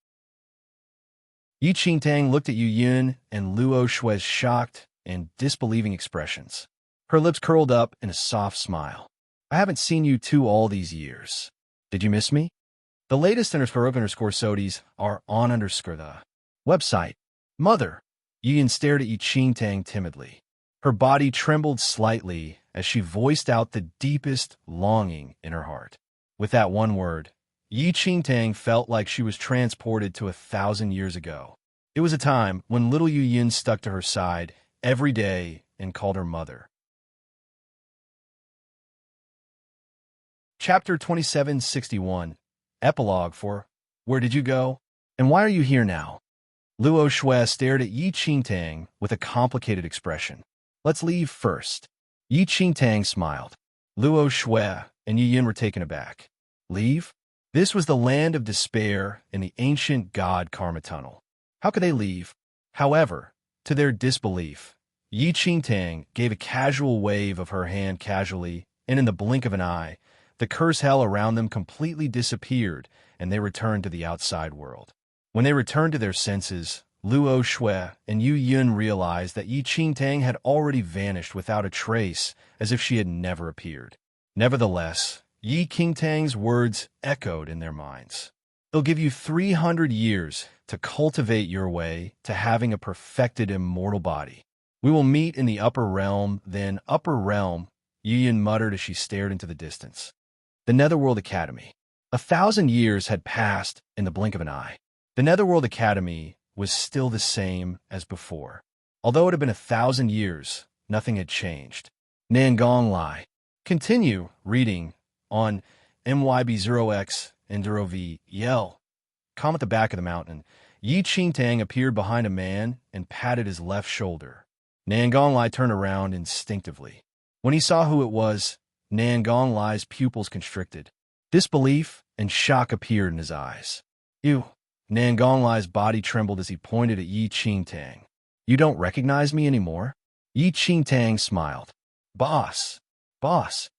Yi Qingtang looked at Yu Yun and Luo Shui's shocked and disbelieving expressions. Her lips curled up in a soft smile. I haven't seen you two all these years. Did you miss me? The latest _SODIs are on the website. Mother. Yi Yun stared at Yi Qingtang timidly. Her body trembled slightly as she voiced out the deepest longing in her heart. With that one word, Yi Qingtang felt like she was transported to 1,000 years ago. It was a time when little Yu Yin stuck to her side every day and called her mother. Chapter 2761, Epilogue for Where Did You Go? And Why Are You Here Now? Luo Shui stared at Yi Qingtang with a complicated expression. Let's leave first. Yi Qingtang smiled. Luo Shui and Yi Yin were taken aback. Leave? This was the land of despair in the ancient god Karma Tunnel. How could they leave? However, to their disbelief, Yi Qingtang gave a casual wave of her hand casually, and in the blink of an eye, the curse hell around them completely disappeared, and they returned to the outside world. When they returned to their senses, Luo Shui and Yu Yun realized that Yi Qingtang had already vanished without a trace, as if she had never appeared. Nevertheless, Yi Qingtang's words echoed in their minds. It'll give you 300 years to cultivate your way to having a perfected immortal body. We will meet in the upper realm, then upper realm, Yu Yin muttered as she stared into the distance. The Netherworld Academy. 1,000 years had passed in the blink of an eye. The Netherworld Academy was still the same as before. Although it had been 1,000 years, nothing had changed. Nangong Lai. Continue reading on MYB0X Enduro V. Yell. Calm at the back of the mountain. Yi Qingtang appeared behind a man and patted his left shoulder. Nangong Lai turned around instinctively. When he saw who it was, Nangong Lai's pupils constricted. Disbelief and shock appeared in his eyes. You. Nangong Lai's body trembled as he pointed at Yi Qingtang. You don't recognize me anymore? Yi Qingtang smiled. Boss. Boss.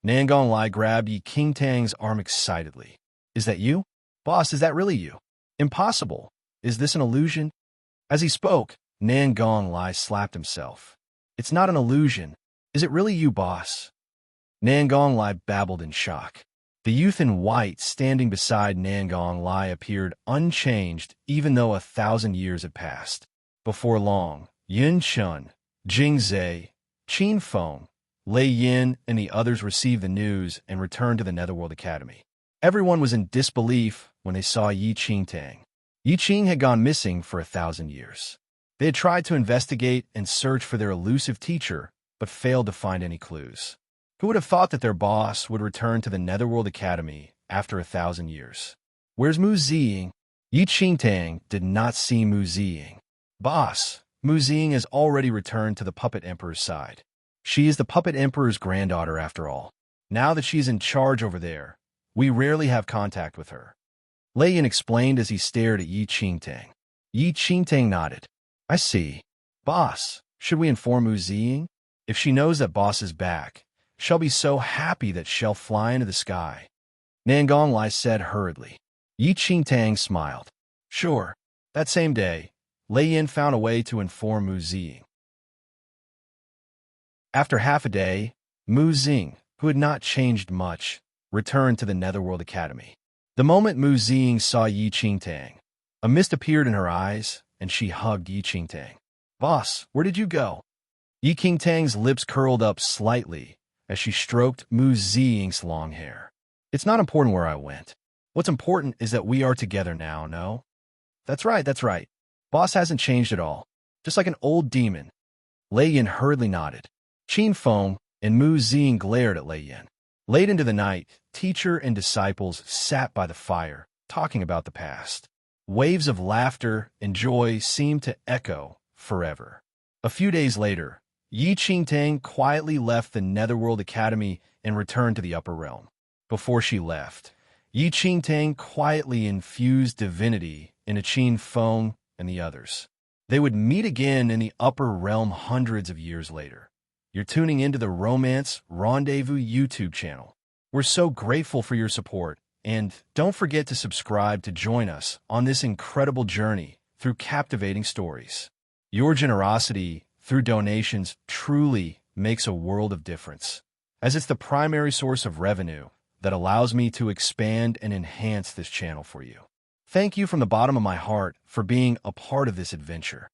Nangong Lai grabbed Yi Qingtang's arm excitedly. Is that you? Boss, is that really you? Impossible. Is this an illusion? As he spoke, Nangong Lai slapped himself. It's not an illusion. Is it really you, boss? Nangong Lai babbled in shock. The youth in white standing beside Nangong Lai appeared unchanged even though 1,000 years had passed. Before long, Yin Chun, Jing Zhe, Qin Feng, Lei Yin, and the others received the news and returned to the Netherworld Academy. Everyone was in disbelief when they saw Yi Qingtang. Yi Qing had gone missing for 1,000 years. They had tried to investigate and search for their elusive teacher, but failed to find any clues. Who would have thought that their boss would return to the Netherworld Academy after 1,000 years? Where's Mu Ziying? Yi Qingtang did not see Mu Ziying. Boss, Mu Ziying has already returned to the Puppet Emperor's side. She is the Puppet Emperor's granddaughter after all. Now that she's in charge over there, we rarely have contact with her. Lei Yin explained as he stared at Yi Qingtang. Yi Qingtang nodded. I see. Boss, should we inform Mu Ziying? If she knows that boss is back, she'll be so happy that she'll fly into the sky. Nangong Lai said hurriedly. Yi Qingtang smiled. Sure. That same day, Lei Yin found a way to inform Mu Ziying. After half a day, Mu Ziying, who had not changed much, returned to the Netherworld Academy. The moment Mu Ziying saw Yi Qingtang, a mist appeared in her eyes, and she hugged Yi Qingtang. Boss, where did you go? Yi Qingtang's lips curled up slightly as she stroked Mu Ziying's long hair. It's not important where I went. What's important is that we are together now, no? That's right. Boss hasn't changed at all. Just like an old demon. Lei Yin hurriedly nodded. Qin Feng and Mu Ziying glared at Lei Yin. Late into the night, teacher and disciples sat by the fire, talking about the past. Waves of laughter and joy seemed to echo forever. A few days later, Yi Qingtang quietly left the Netherworld Academy and returned to the upper realm. Before she left, Yi Qingtang quietly infused divinity into Qin Feng and the others. They would meet again in the upper realm hundreds of years later. You're tuning into the Romance Rendezvous YouTube channel. We're so grateful for your support, and don't forget to subscribe to join us on this incredible journey through captivating stories. Your generosity through donations truly makes a world of difference, as it's the primary source of revenue that allows me to expand and enhance this channel for you. Thank you from the bottom of my heart for being a part of this adventure.